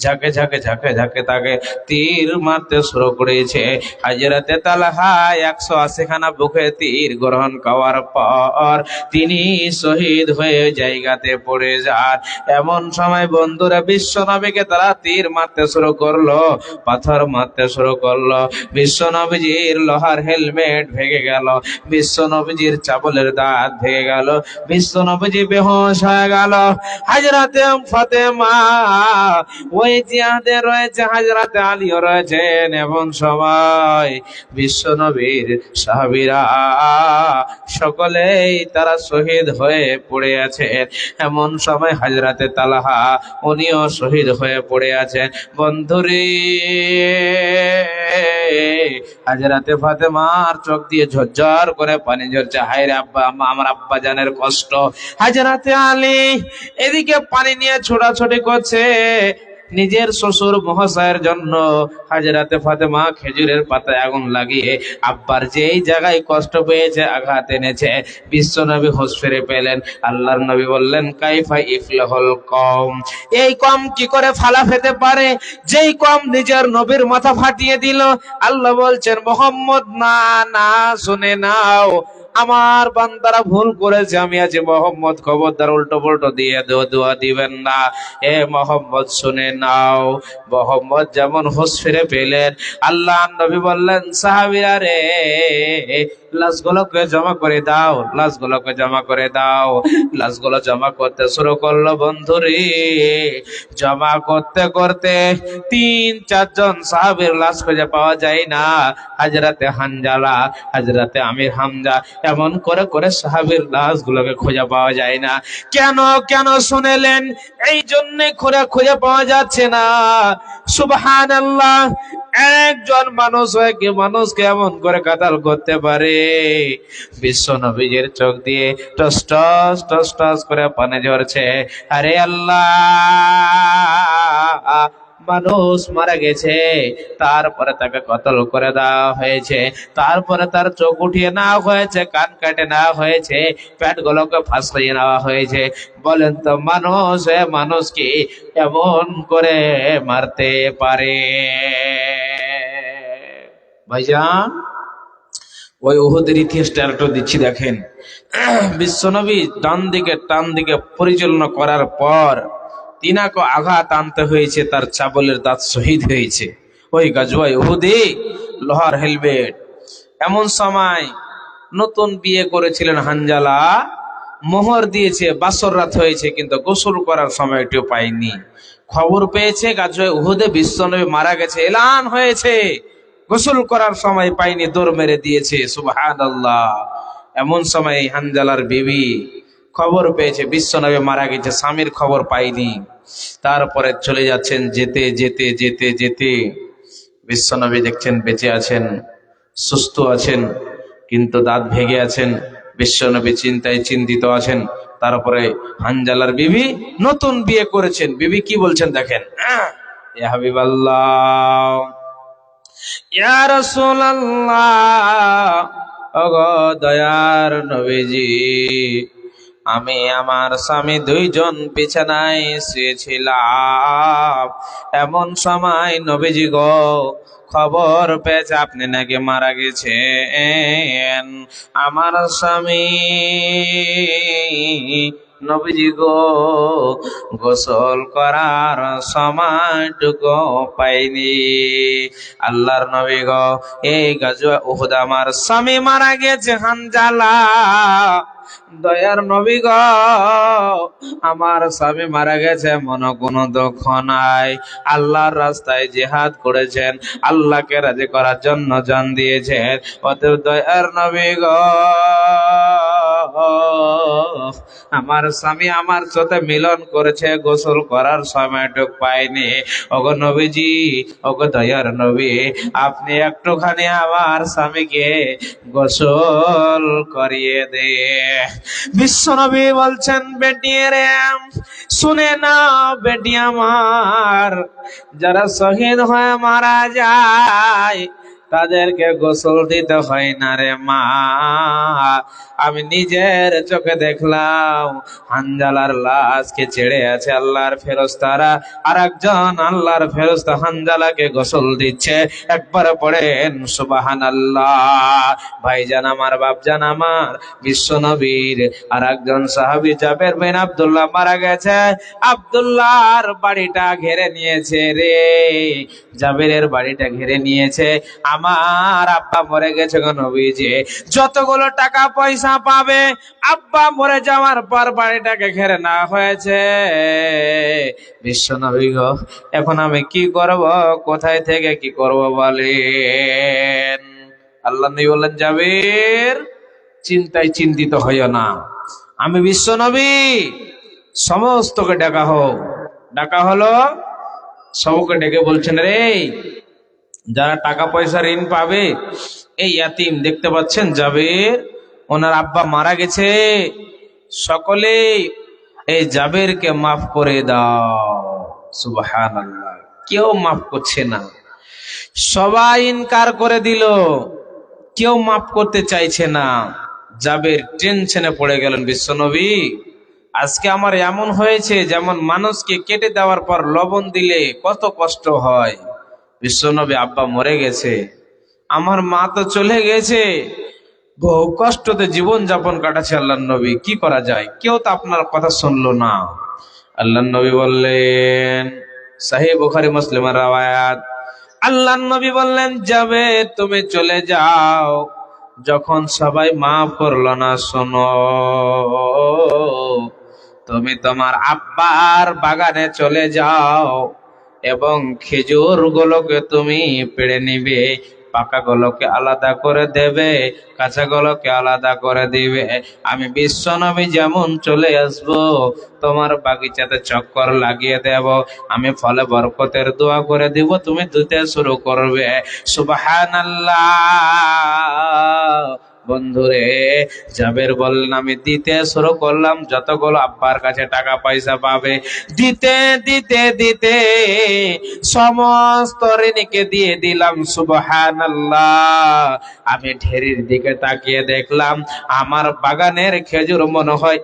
ঝাঁকে ঝাঁকে ঝাঁকে ঝাঁকে তাকে তীর মারতে শুরু করেছে। হাজরাতে তালহা 180 খানা বুকে তীর গ্রহণ করার পর তিনি শহীদ হয়ে জায়গাতে পড়ে যান। এমন সময় বন্ধুরা বিশ্ব নবীকে তারা তীর মারতে শুরু করলো, পাথর মারতে শুরু করলো। বিশ্ব নবীজির লোহার হেলমেট ভেঙে গেল, বিশ্ব নবীজির চাবলের দাঁত ভেঙে গেল, বিশ্ব নবীজি বেহুশ হয়ে গেল। হাজরাতে ফাতেমা ওই জিহাদে রয়েছে, হাজরাতে আলীও রয়েছেন। এমন সময় বিশ্ব নবীর সাহাবীরা সকলেই তারা শহীদ হয়ে পড়ে আছেন। এমন সময় হাজরাতে তালহা উনিও শহীদ হয়ে পড়ে আছেন। বন্ধুরে হাজরাতে ফাতেমার চোখ দিয়ে ঝরঝর করে পানি ঝরছে। হায় রে আব্বা, আমার আব্বা জানের কষ্ট। হাজরাতে আলী এদিকে পানি নিয়ে ছোটাছুটি করছে নিজের শ্বশুর মহাশয়ের জন্য। হাজরাতে ফাতেমা খেজুরের পাতায় আগুন লাগিয়ে আব্বার যেই জায়গায় কষ্ট পেয়েছে, আঘাত এনেছে, বিশ্ব নবী হোশ ফিরে পেলেন। আল্লাহর নবী বললেন, কাইফা ইফলাহুল কওম, এই কম কি করে ফালা পেতে পারে যেই কম নিজের নবীর মাথা ফাটিয়ে দিল। আল্লাহ বলছেন, মোহাম্মদ না না শুনে নাও, আমার বান্দারা ভুল করেছে, আমি আছি মোহাম্মদ, খবরদার উল্টো পুল্টো দিয়ে দোয়া দিবেন না। এ মোহাম্মদ শুনে নাও। মোহাম্মদ যেমন হোশ ফিরে পেলেন, আল্লাহ নবী বললেন, সাহাবীরা রে, লাশগুলোকে জমা করে দাও, লাশগুলোকে জমা করে দাও। লাশগুলো জমা করতে শুরু করলো। বন্ধুরে জমা করতে করতে 3-4 জন সাহাবীর লাশ খুঁজে পাওয়া যায় না। হাজরাতে হানজালা, হাজরাতে আমির হামজা, এমন করে করে সাহাবীর লাশগুলোকে খুঁজে পাওয়া যায় না। কেন কেন শুনেলেন? এই জন্য খুঁজে পাওয়া যাচ্ছে না। সুবহানাল্লাহ, একজন মানুষ হয়ে কি মানুষকে এমন করে কাতাল করতে পারে? বিশ্ব নবীর চোখ দিয়ে টস টস টস টস করে পানি ঝরছে। আরে আল্লাহ, মানুষ মারা গেছে, তারপরে তাকে কতল করে দেওয়া হয়েছে, তারপরে তার চোখ উঠিয়ে নেওয়া হয়েছে, কান কেটে নেওয়া হয়েছে, পেট গুলোকে ফাঁসিয়ে নেওয়া হয়েছে। বলেন তো মানুষ মানুষকে এমন করে মারতে পারে? ভাইজান, ওই উহুদের ইতিহাসটা একটু দিচ্ছি দেখেন। বিশ্বনবী ডান দিকে টান দিকে পরিচালনা করার পর তিনাকে আঘাত আনতে হয়েছে, তার চাবলের দাঁত শহীদ হয়েছে ওই গাজওয়ায়ে উহুদে। লোহার হেলমেট। এমন সময় নতুন বিয়ে করেছিলেন হানজালা, মোহর দিয়েছে, বাসর রাত হয়েছে, কিন্তু গোসল করার সময়টিও পায়নি। খবর পেয়েছে গাজওয়ায়ে উহুদে বিশ্বনবী মারা গেছে, এলান হয়েছে, গোসল করার সময় পায়নি, দৌড় মেরে দিয়েছে। সুবহানাল্লাহ। এমন সময় হানজালার বিবি খবর পেয়েছে বিশ্বনবী মারা গেছে, স্বামীর খবর পাইনি। তারপরে চলে যাচ্ছেন, যেতে যেতে যেতে যেতে বিশ্বনবী দেখছেন বেঁচে আছেন, সুস্থ আছেন, কিন্তু দাঁত ভেঙে আছেন। বিশ্বনবী চিন্তায় চিন্তিত আছেন। তারপরে হানজালার বিবি নতুন বিয়ে করেছেন, বিবি কি বলছেন দেখেন, ইয়া হাবিবাল্লাহ, ইয়া রাসূলুল্লাহ, ওগো দয়ার নবীজি, আমি আমার স্বামী দুইজন বিছানায় শুয়েছিলাম। এমন সময় নবীজি গো খবর পেয়েছে আপনি নাকি মারা গেছেন। আমার স্বামী নবীজি গো গোসল করার সময়টুকু পাইনি। আল্লাহর নবী গো, এই গাজওয়া উহুদ আমার স্বামী মারা গেছে হানজালা। দয়ার নবী গো, আমার স্বামী মারা গেছে, মনে কোনো দুঃখ নাই। আল্লাহর রাস্তায় জিহাদ করেছেন, আল্লাহকে রাজি করার জন্য জান দিয়েছেন। অতএব দয়ার নবী গো, আমার স্বামী আমার সাথে মিলন করেছে, গোসল করার সময়টুক পাইনি। ওগো নবীজি, ওগো দয়ার নবী, আপনি একটুখানি আমার স্বামীকে গোসল করিয়ে দে। বিশ্ব নবী বলছেন, বেটিয়ে রে শুনে না বেটি আমার, যারা শহীদ হয়ে মারা যায় তাদেরকে গোসল দিতে হয় না রে মা। আমি নিজের চোখে দেখলাম হানজালার লাশকে ছেড়ে আছে আল্লাহর ফেরেশতারা, আর একজন আল্লাহর ফেরেশতা হানজালাকে গোসল দিচ্ছে। একবার পড়েন সুবহানাল্লাহ। ভাইজান আমার, বাপজান আমার, বিশ্ব নবীর আর একজন সাহাবী জাবের বিন আব্দুল্লাহ মারা গেছে। আব্দুল্লাহর বাড়িটা ঘিরে নিয়েছে রে, জাবেরের বাড়িটা ঘিরে নিয়েছে। আমার আব্বা মরে গেছে গো নবীজি, যতগুলো টাকা পয়সা পাবে আব্বা মরে যাওয়ার পর বাড়িটাকে ঘিরে না হয়েছে। বিশ্ব নবী গো, এখন আমি কি করব, কোথায় থেকে কি করব বলেন? আল্লাহ নবী বললেন, জাবের চিন্তায় চিন্তিত হইও না, আমি বিশ্ব নবী সমস্তকে ডাকা হোক। ডাকা হলো, সবকে ডেকে বলছেন, রে যারা টাকা পয়সা ঋণ পাবে, এই ইয়াতিম দেখতে পাচ্ছেন জাবের, ওনার আব্বা মারা গেছে, সকলে এই জাবেরকে মাফ করে দাও। সুবহানাল্লাহ। কেউ মাফ করছে না, সবাই ইনকার করে দিল, কেউ মাফ করতে চাইছে না। জাবের টেনশনে পড়ে গেলেন, বিশ্বনবী আজকে আমার এমন হয়েছে যেমন মানুষকে কেটে দেওয়ার পর লবণ দিলে কত কষ্ট হয়। বিশ্বনবী, আব্বা মরে গেছে, আমার মা তো চলে গেছে, বহু কষ্টতে জীবন যাপন কাটাচ্ছে। আল্লাহ নবী, কি করা যায়? কেউ তো আপনার কথা শুনলো না। আল্লাহ নবী বললেন, সহিহ বুখারী মুসলিমের রাওয়ায়াত, আল্লাহ নবী বললেন, যাবে তুমি চলে যাও, যখন সবাই মাফ করলো না, শোনো তুমি তোমার আব্বার বাগানে চলে যাও এবং খেজুর গুলোকে তুমি পেড়ে নিবে, পাকা গুলোকে আলাদা করে দেবে, কাঁচা গুলোকে আলাদা করে দিবে। আমি বিশ্ব নবী যেমন চলে আসব, তোমার বাগিচাতে চক্কর লাগিয়ে দেব, আমি ফলে বরকতের দোয়া করে দিব, তুমি দিতে শুরু করবে। সুবহানাল্লাহ। বন্ধুরে, জাবের বললেন, আমি দিতে শুরু করলাম, যতগুলো আব্বার কাছে টাকা পয়সা পাবে দিতে দিতে দিতে সমস্ত ঋণীকে দিয়ে দিলাম। সুবহানাল্লাহ। আমি ঢেরির দিকে তাকিয়ে দেখলাম আমার বাগানের খেজুর মনে হয়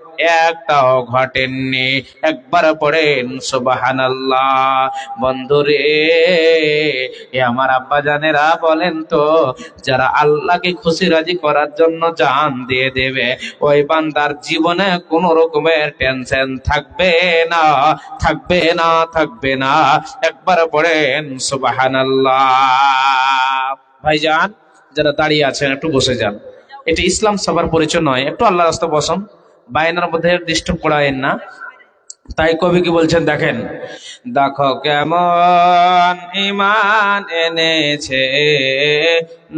একটাও ঘটেননি। একবার পড়েন সুবহানাল্লাহ। বন্ধুরে, এ আমার আব্বা জানেরা বলেন তো, যারা আল্লাহকে খুশি রাজি করার জন্য জান দিয়ে দেবে, ওই বান্দার জীবনে কোন রকমের টেনশন থাকবে না, থাকবে না, থাকবে না। একবার পড়েন সুবহানাল্লাহ। ভাইজান, যারা দাঁড়িয়ে আছেন একটু বসে যান, এটা ইসলাম সবার পরিচয় নয়, একটু আল্লাহ রাস্তা বসুন, বায়নার মধ্যে ডিস্টার্ব করায়েন না। তাই কবি কি বলছেন দেখেন, দেখো কেমন ঈমান এনেছে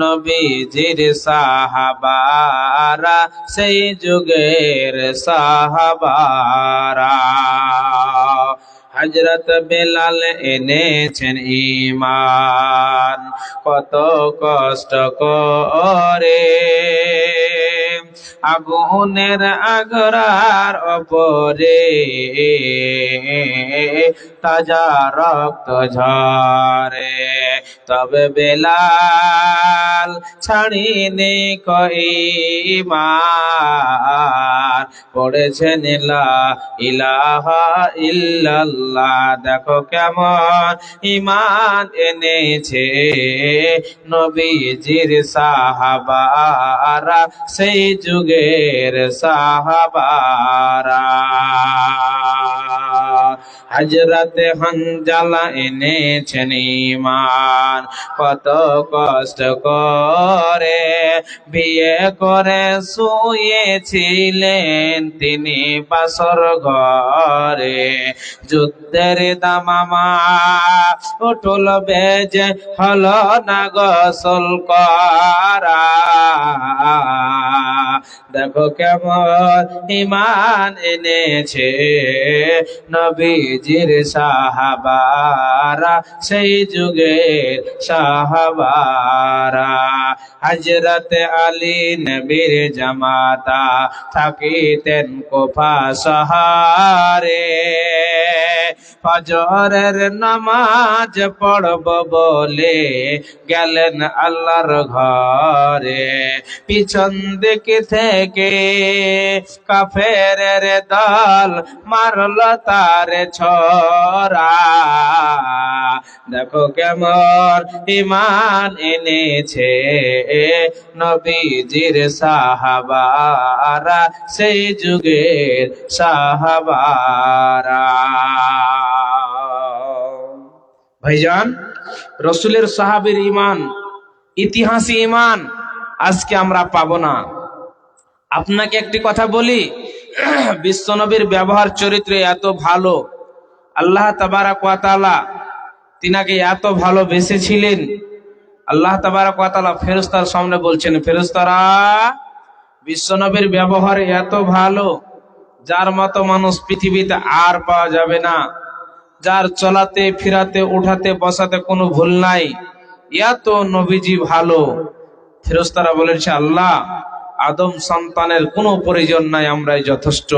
নবীজির সাহাবারা, সেই যুগের সাহাবারা। হযরত বেলাল এনেছেন ঈমান কত কষ্ট করে, আগুনের আগরার ওপরে তাজা রক্ত ঝরে। তবে বেলাল ছাড়িনি ঈমান, পড়েছেন লা ইলাহা ইল্লাল্লাহ। দেখো কেমন ঈমান এনেছে নবীজির সাহাবারা, সেই যুগের সাহাবারা। হযরতে হানজালা এনেছেন ঈমান, কত কষ্ট করে বিয়ে করে শুয়েছিলেন তিনি বাসর ঘরে। যুদ্ধের দামামা উঠল বেজে, হলো না গোসল করা। দেখো কেমন ঈমান এনেছে নবীজির সাহাবারা, সেই যুগের সাহাবারা। হযরত আলী নবীর জামাতা, থাকিতেন কুফা শহরে। ফজরের নামাজ পড়ব বলে গেলেন আল্লাহর ঘরে। পিছন দিক থেকে কাফেরের দল মারল তার ছোরা। দেখো কেমন ঈমান এনেছে নবীজির সাহাবারা, সেই যুগের সাহাবারা। ভাইজান, রসুলের সাহাবীর ঈমান, ইতিহাসী ঈমান আজকে আমরা পাবো না। আপনাকে একটি কথা বলি, বিশ্বনবীর ব্যবহার চরিত্র এত ভালো, আল্লাহ তাবারাক ওয়া তাআলা তিনাকে এত ভালোবেসেছিলেন। আল্লাহ তাবারাক ওয়া তাআলা ফেরেশতার সামনে বলছেন, ফেরেশতারা, বিশ্বনবীর ব্যবহার এত ভালো, যার মতো মানুষ পৃথিবীতে আর পাওয়া যাবে না, যার চলাতে ফিরাতে উঠাতে বসাতে কোনো ভুল নাই, এত নবীজি ভালো। ফেরেশতারা বলেছে, আল্লাহ, আদম সন্তানের কোনো প্রয়োজন নাই, আমরাই যথেষ্ট।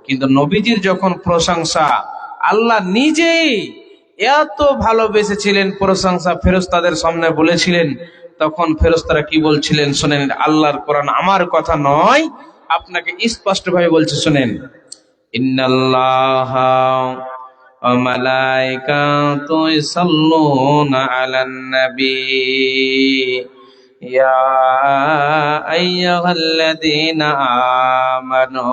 কিন্তু নবীজির যখন প্রশংসা আল্লাহ নিজেই এত ভালোবেসেছিলেন, প্রশংসা ফেরেশতাদের সামনে বলেছিলেন, তখন ফেরেশতারা কি বলছিলেন শুনেন। আল্লাহর কোরআন আমার কথা নয়, আপনাকে স্পষ্ট ভাবে বলছে, শুনেন। ইন্নাল্লাহা ওয়া মালাইকাতু ইসাল্লুনা আলান নবী ইয়া আইয়ুহাল্লাযীনা আমানু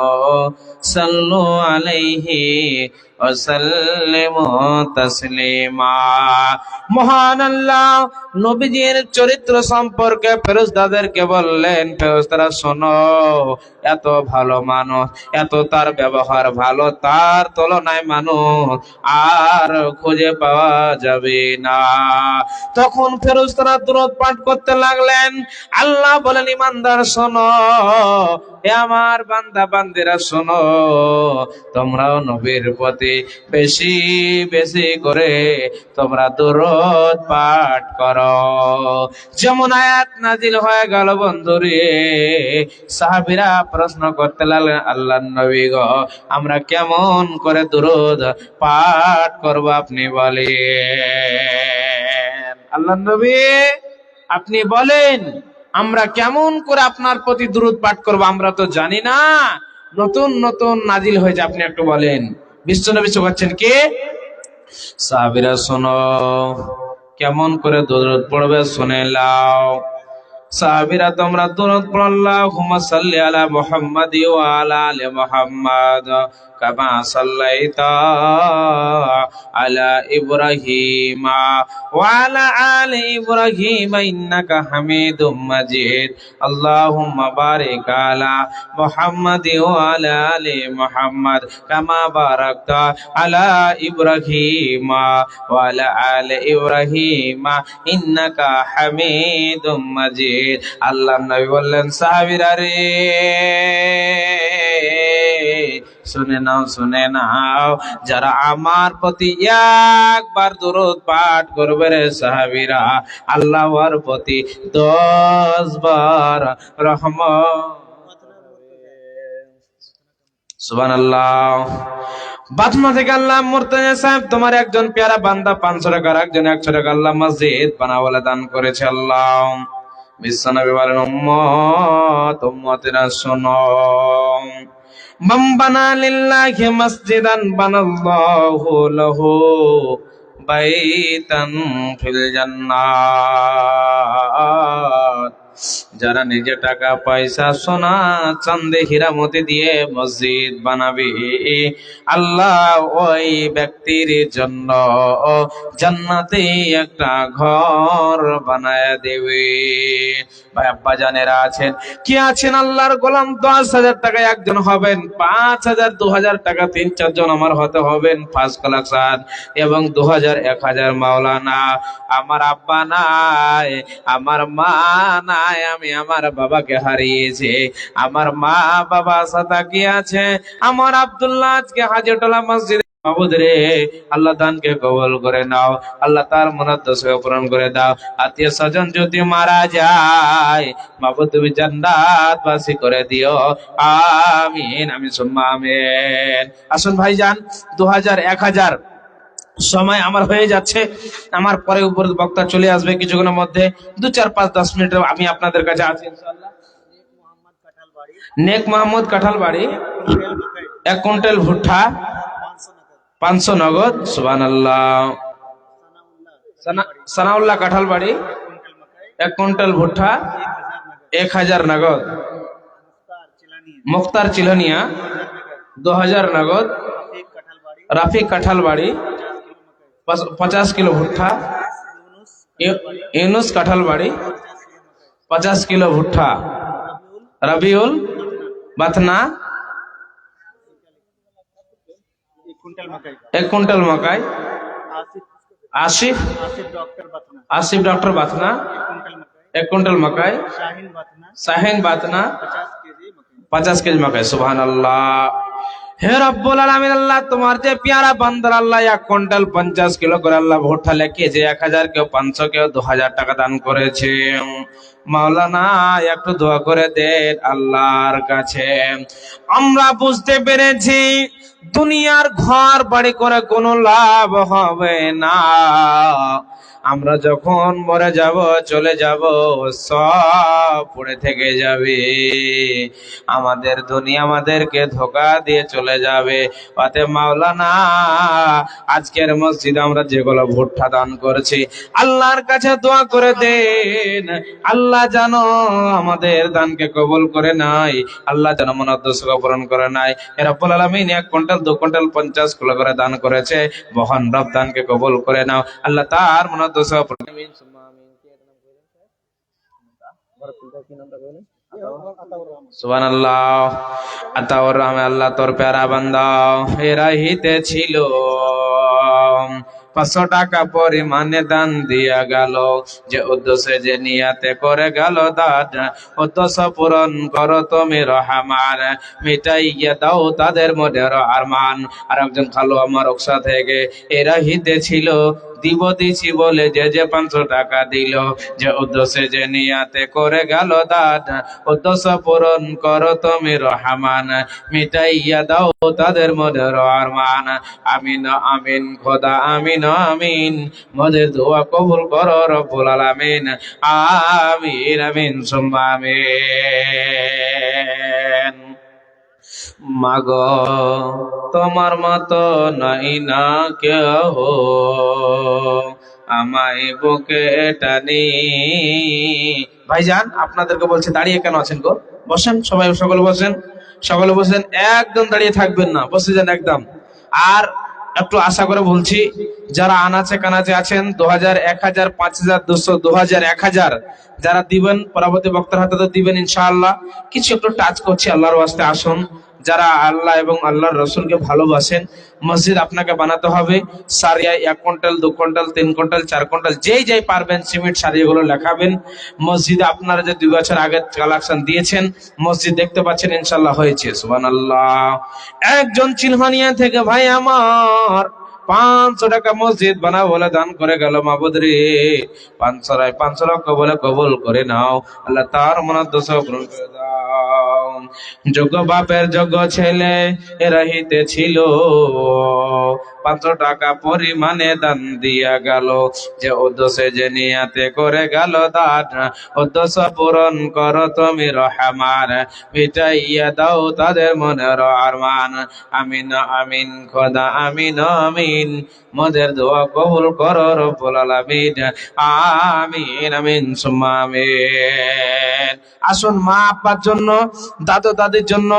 সাল্লু আলাইহি ওয়া সাল্লিমু তাসলিমা। মহান আল্লাহ নবীজির চরিত্র সম্পর্কে ফেরেশতাদেরকে বললেন, ফেরেশতারা শোনো, এত ভালো মানুষ, এত তার ব্যবহার ভালো, তার তুলনায় মানুষ আর খুঁজে পাওয়া যাবে না। তখন ফেরেশতারা দুরূদ পাঠ করতে লাগলেন। আল্লাহ বলেন, ঈমানদার শোনো, হে আমার বান্দা বান্দিরা শোনো, তোমরাও নবীর প্রতি বেশি বেশি করে তোমরা দুরূদ পাঠ করো। যেমন আয়াত নাজিল হয়ে গেল বন্ধুরে, সাহাবীরা প্রশ্ন করতে লাগলেন, আল্লাহর নবী গো, আমরা কেমন করে দুরূদ পাঠ করব আপনি বলেন। আল্লাহর নবী আপনি বলেন, আমরা কেমন করে আপনার প্রতি দুরূদ পাঠ করব, আমরা তো জানি না, নতুন নতুন নাজিল হয়েছে, আপনি একটু বলেন। বিশ্বনবী শোনাচ্ছেন কে? সাহাবীরা শোনো, কেমন করে দুরূদ পড়বে শুনে নাও। সাহাবীরা, তোমরা দুরূদ পড়ো, আল্লাহুম্মা সাল্লি আলা মুহাম্মাদ ওয়া আলা আলি মুহাম্মাদ কামা সাল্লাইতা আলা ইব্রাহিম ওয়া আলা আলি ইব্রাহিম ইন্নাকা হামিদুম মাজিদ। আল্লাহুম্মা বারিক আলা মুহাম্মাদ ওয়া আলা আলি মুহাম্মাদ কামা বারাকতা আলা ইব্রাহিম ওয়া আলা আলি ইব্রাহিম ইন্নাকা হামিদুম মাজিদ। আল্লাহ নবী বললেন, সাহাবীরা রে, শুনে নাও, শুনে নাও, যারা আমার প্রতি একবার দুরূদ পাঠ করবে রে সাহাবীরা, আল্লাহর প্রতি 10 বার রহমত। সুবহানাল্লাহ। বাথমা থেকে আল্লাহ মুর্তজা সাহেব তোমার একজন পেয়ারা বান্দা 500 টাকা, একজন 100 টাকা আল্লাহ মসজিদ বানাবলে দান করেছে। আল্লাহ বিশ্বনবী বলেন, উম্মতেরা শোনো, মান বানা লিল্লাহি মসজিদান বানাল্লাহু লাহু বাইতান ফিল জান্নাত। যারা নিজে টাকা পয়সা সোনা চাঁদে হীরা মতি দিয়ে মসজিদ বানাবে, আল্লাহ ওই ব্যক্তির জন্য জান্নাতে একটা ঘর বানায় দেবে। ভাই আব্বা জানেরা আছেন, কি আছেন আল্লাহর গোলাম, 10,000 টাকায় একজন হবেন, 5,000 2,000 টাকা 3-4 জন আমার হতে হবেন, ফার্স্ট কালেকশন, এবং 2,000 1,000 মাওলানা। আমার আব্বা নাই, আমার মা নাই, আমি আমার বাবাকে হারিয়েছি, আমার মা বাবা সাথে কি আছে। আমার আব্দুল্লাহ আজকে হাজিরটোলা মসজিদে মাবুদ রে, আল্লাহ দানকে কবুল করে নাও, আল্লাহ তার মনাদ্দশকে পূরণ করে দাও। আত্মীয় স্বজন যদি মারা যায়, মাবুদ তুমি জান্নাতবাসী করে দিও, আমিন আমিন সুম্মা আমিন। আসুন ভাইজান, 2,000 1,000 সময় আমার হয়ে যাচ্ছে, আমার পরে উপর বক্তা চলে আসবে কিছুক্ষণের মধ্যে, 2 4 5 10 মিনিট আমি আপনাদের কাছে আছি ইনশাআল্লাহ। নেক মোহাম্মদ কাঁঠাল বাড়ি, 1 কুইন্টাল ভুট্টা 500 নগদ। সুবহানাল্লাহ। সানাউল্লাহ কাঁঠাল বাড়ি, 1 কুইন্টাল ভুট্টা 1,000 নগদ। মুক্তার চিলনিয়া 2,000 নগদ। রাফিক কাঁঠাল বাড়ি 50 কিলো ভুট্টা। ইউনুস কাঁঠাল বাড়ি 50 কিলো ভুট্টা। রবিউল বাথনা 1 কুইন্টাল মকাই। আসিফ ডক্টর বাথনা 1 কুইন্টাল মকাই। শাহিন বাথনা 50 কেজি মকাই। সুবহানাল্লাহ। হে রব্বুল আলামিন, আল্লাহ তোমার যে প্যারা বান্দার আল্লাহ 1 কুইন্টাল 50 কিলো করে আল্লাহ ভুট্টা লেকে যে 1,000 কেউ 500 কেউ 2,000 টাকা দান করেছে, মাওলানা একটু দোয়া করে দেন আল্লাহর কাছে। আমরা বুঝতে পেরেছি দুনিয়ার ঘর বাড়ি করে কোনো লাভ হবে না, আমরা যখন মরে যাব চলে যাব সব পড়ে থেকে যাবে, আমাদের দুনিয়া আমাদেরকে ধোকা দিয়ে চলে যাবে। অতএব মাওলানা আজকের মসজিদে আমরা যেগুলো ভুট্টা দান করেছি আল্লাহর কাছে দোয়া করে দেন, আল্লাহ জানো আমাদের দানকে কবুল করে নাই, আল্লাহ যেন মনোদ্দেশ্য পূরণ করে নাই। হে রব্বুল আলামিন 1 কুইন্টাল 2 কুইন্টাল 50 কিলো করে দান করেছে, মহান রব দানকে কবুল করে নাও, আল্লাহ তার মনোদ্দেশ্য পূরণ। আমিন সুম্মা আমিন। সুবহানাল্লাহ। আতাউর রহমান, আল্লাহ তোর প্যারা বান্দা এরা হিতে ছিল, 500 টাকা পরিমাণে দান দিয়া গেল, যে উদ্দেশ্যে যে নিয়াতে করে গেল দান, উদ্দেশ্য পূরণ করো তুমি রহমান, মিটাইয়া দাও তাদের মনের আরমান। আর একজন খালো আমার রক্সা থেকে এরা হিতে ছিল, দিব দিছি বলে যে যে 500 টাকা দিল, যে উদ্দেশ্যে যে নিয়াতে করে গেল দান, উদ্দেশ্য পূরণ করো তুমি রহমান, মিটাইয়া দাও তাদের মনের আরমান। আমিন আমিন খোদা আমিন আমিন, মোদের দোয়া কবুল করো রব্বুল আলামিন। আমিন আমিন সুম্মা আমিন। মাগো তোমার মতো নাই না কেহ, আমায় বুকে টানি। ভাইজান আপনাদেরকে বলছে দাঁড়িয়ে কেন আছেন গো, বসেন সবাই, সকলে বসেন, সকলে বসেন, একদম দাঁড়িয়ে থাকবেন না, বসে যান একদম। আর একটু আশা করে বলছি, যারা আনাচে কানাচে আছেন 2,000 1,000 5,000 200 2,000 1,000 যারা দিবেন পরবর্তী বক্তার হাতে তো দিবেন ইনশাআল্লাহ। কিছু একটু টাচ করছি আল্লাহর ওয়াস্তে, আসুন যারা আল্লাহ এবং আল্লাহর রসুলকে ভালোবাসেন, মসজিদ আপনাকে বানাতে হবে। সারিয়ায় 1 কুইন্টাল 2 কুইন্টাল 3 কুইন্টাল 4 কুইন্টাল যেই যেই পারবেন সিমেন্ট সারিয়াগুলো লেখাবেন। মসজিদে আপনারা যে 2 বছর আগে কালেকশন দিয়েছেন, মসজিদ দেখতে পাচ্ছেন ইনশাআল্লাহ হয়েছে। সুবহানাল্লাহ। একজন চিলহানিয়া থেকে ভাই আমার 500 টাকা মসজিদ বানাবো বলে দান করে গেল, মাবুদ রে 500 লক্ষ বলে কবুল করে নাও, আল্লাহ তার মনার দোষ পূরণ করে দাও। যোগ্য বাপের যোগ্য ছেলে রহিতে ছিল, 500 টাকা পরিমাণে দান দিয়া গেল। যে উদ্দেশ্যে যে নিয়াতে করে গেল দান, উদ্দেশ্য পূরণ করো তুমি রহমান, মিটাইয়া দাও তাদের মনের আরমান। আমিন আমিন খোদা আমিন আমিন, মোদের দোয়া কবুল করো রব্বুল আলামিন। আমিন আমিন সুম্মা আমিন। আসুন মা আব্বার জন্য, দাদু দাদির জন্য,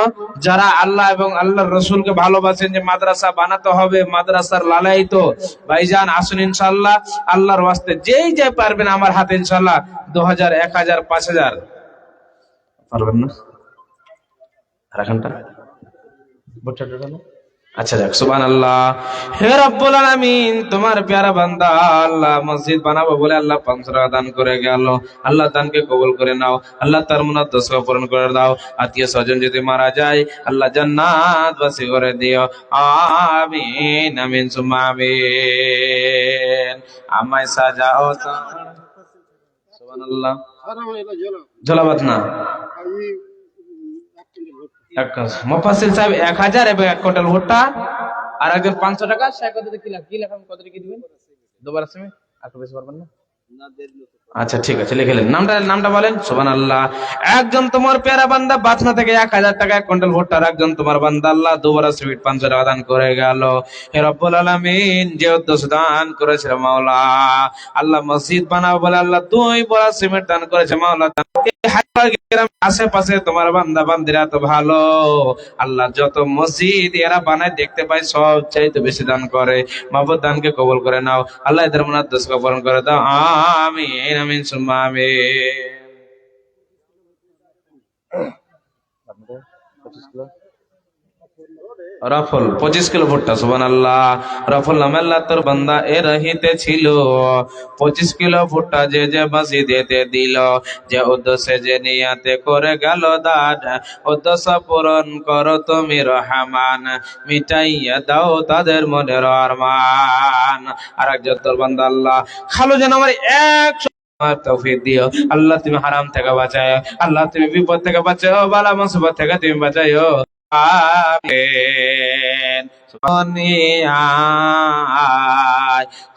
যারা আল্লাহ এবং আল্লাহর রসুলকে ভালোবাসেন, যে মাদ্রাসা বানাতে হবে, মাদ্রাসার লালায়িত ভাইজান আসুন ইনশাআল্লাহ। আল্লাহর ওয়াস্তে যেই যে পারবেন আমার হাতে ইনশাআল্লাহ 2000, 1000, 5000 পারবেন না রাখানটা আচ্ছা যাক, সুবহানাল্লাহ। হে রব্বুল আলামিন, তোমার প্যারা বান্দা আল্লাহ মসজিদ বানাবো বলে আল্লাহ 500 টাকা দান করে গেল। আল্লাহ দানকে কবুল করে নাও, আল্লাহ তার মুনাদ দোয়া পূরণ করে দাও। আত্মীয় স্বজন যদি মারা যায় আল্লাহ জান্নাত বাসী করে দিও। আমিন আমিন সুম্মা আমিন। আমায় সাজাও সুবহানাল্লাহ। ঝোলাবাদ না মুফাসসির সাহেব 1000 এবং 1 কুইন্টাল ভুট্টা, আর একজন 500 টাকা। কি লেখাম, কত কি দিবেন? দুবার আসবে, আর বেশি পারবেন না। আচ্ছা ঠিক আছে, লিখে নেন নামটা বলেন। সুবহানাল্লাহ। একজন তোমার প্যারা বান্দা বাতনা থেকে 1000 টাকা 1 কুইন্টাল ভুট্টা, আর একজন তোমার বান্দা আল্লাহ দুবার আসবে 500 টাকা দান করে গেল। হে রব্বুল আলামিন, যে উদ্দেশ্য দান করেছে মাওলা, আল্লাহ মসজিদ বানাবো বলে আল্লাহ 2 বড় সিমেন্ট দান করেছে মাওলা। আশেপাশে তোমার বান্দা বান্দিরা তো ভালো, আল্লাহ যত মসজিদ এরা বানায় দেখতে পাই সব চাইতে বেশি দান করে। মাহবুব দানকে কবুল করে নাও, আল্লাহ এদের মুনাদ দোয়া পূরণ করে দাও। আমিন আমিন সুম্মা আমিন। রাফল 25 কিলো ভুট্টা, সুবহানাল্লাহ। রাফল নামে আল্লাহ তোর বান্দা এ রহিতে ছিল, 25 কিলো ভুট্টা যে যে মসজিদেতে দিল, যে উদ্দেশ্যে যে নিয়াতে করে গেল দান, উদ্দেশ্য পূরণ করো তুমি রহমান, মিটাইয়া দাও তাদের মনের আরমান। আর একজন তোর বান্দা আল্লাহ খালো যেন আমার তৌফিক দিও, আল্লাহ তুমি হারাম থেকে বাঁচাও, আল্লাহ তুমি বিপদ থেকে বাঁচাও, বালা মুসিবত থেকে তুমি বাঁচাও। আমিন।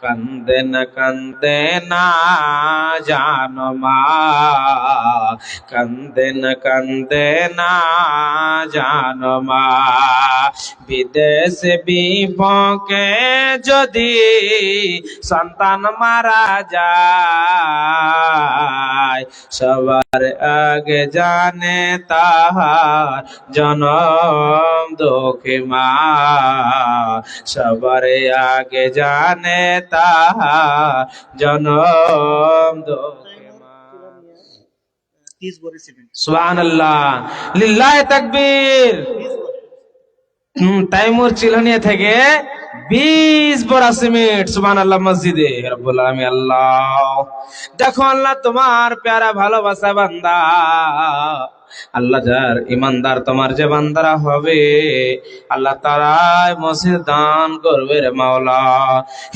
কান্দে না কান্দে না জানো মা, কান্দে না কান্দে না জানো মা, বিদেশ বিপকে যদি সন্তান মারা যায়, সবার আগে জানে তাহার জনম দুঃখী মা, সবার আগে জানে তাহার জনম দুঃখী মা। সুবহানাল্লাহ, লিল্লাহি তাকবীর। তাইমুর চিলনিয়া থেকে 20 বড় সিমেন্ট, সুবহানাল্লাহ, মসজিদে রব্বুল আলামিন। আল্লাহ দেখো, আল্লাহ তোমার প্যারা ভালোবাসা বান্দা, আল্লাহ যার ইমানদার তোমার যে বান্দারা হবে আল্লাহ তারাই মসজিদ দান করবে রে মাওলা।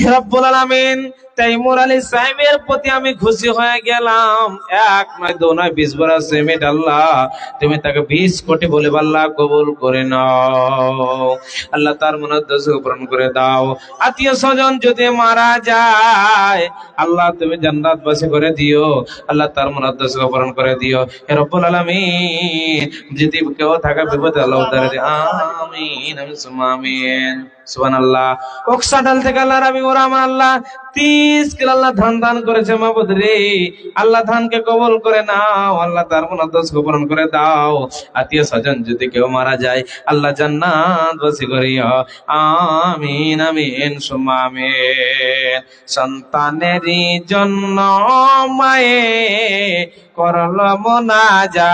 হে রব্বুল আলামিন, তাইমুর আলী সাহেবের প্রতি আমি খুশি হয়ে গেলাম। 1 নয় 2 নয় 20 বড় সিমেন্ট, আল্লাহ তুমি তাকে 20 কোটি বলে আল্লাহ কবুল করে নাও, আল্লাহ তার মনের দোষ পূরণ করে দাও। আত্মীয় স্বজন যদি মারা যায় আল্লাহ তুমি জান্নাত বাসী করে দিও, আল্লাহ তার মনের দোষ পূরণ করে দিও। হে রব্বুল আলামিন, যদি কেউ থাকে বিপদে আল্লাহ উদ্ধার করে। আমিন আমিন সুবহানাল্লাহ। ওকসাডাল থেকে আল্লাহ রাবি ওর আমার আল্লাহ 30 কিলো আল্লাহ ধান দান করেছে মাবুদ রে, আল্লাহ ধানকে কবুল করে নাও, আল্লাহ তার মনের দোষ পূরণ করে দাও। আত্মীয় স্বজন যদি কেউ মারা যায় আল্লাহ জান্নাত বাসী করিও। আমিন আমিন সুম্মা আমিন। সন্তানেরই জন্য মায়ে করল মুনাজাত,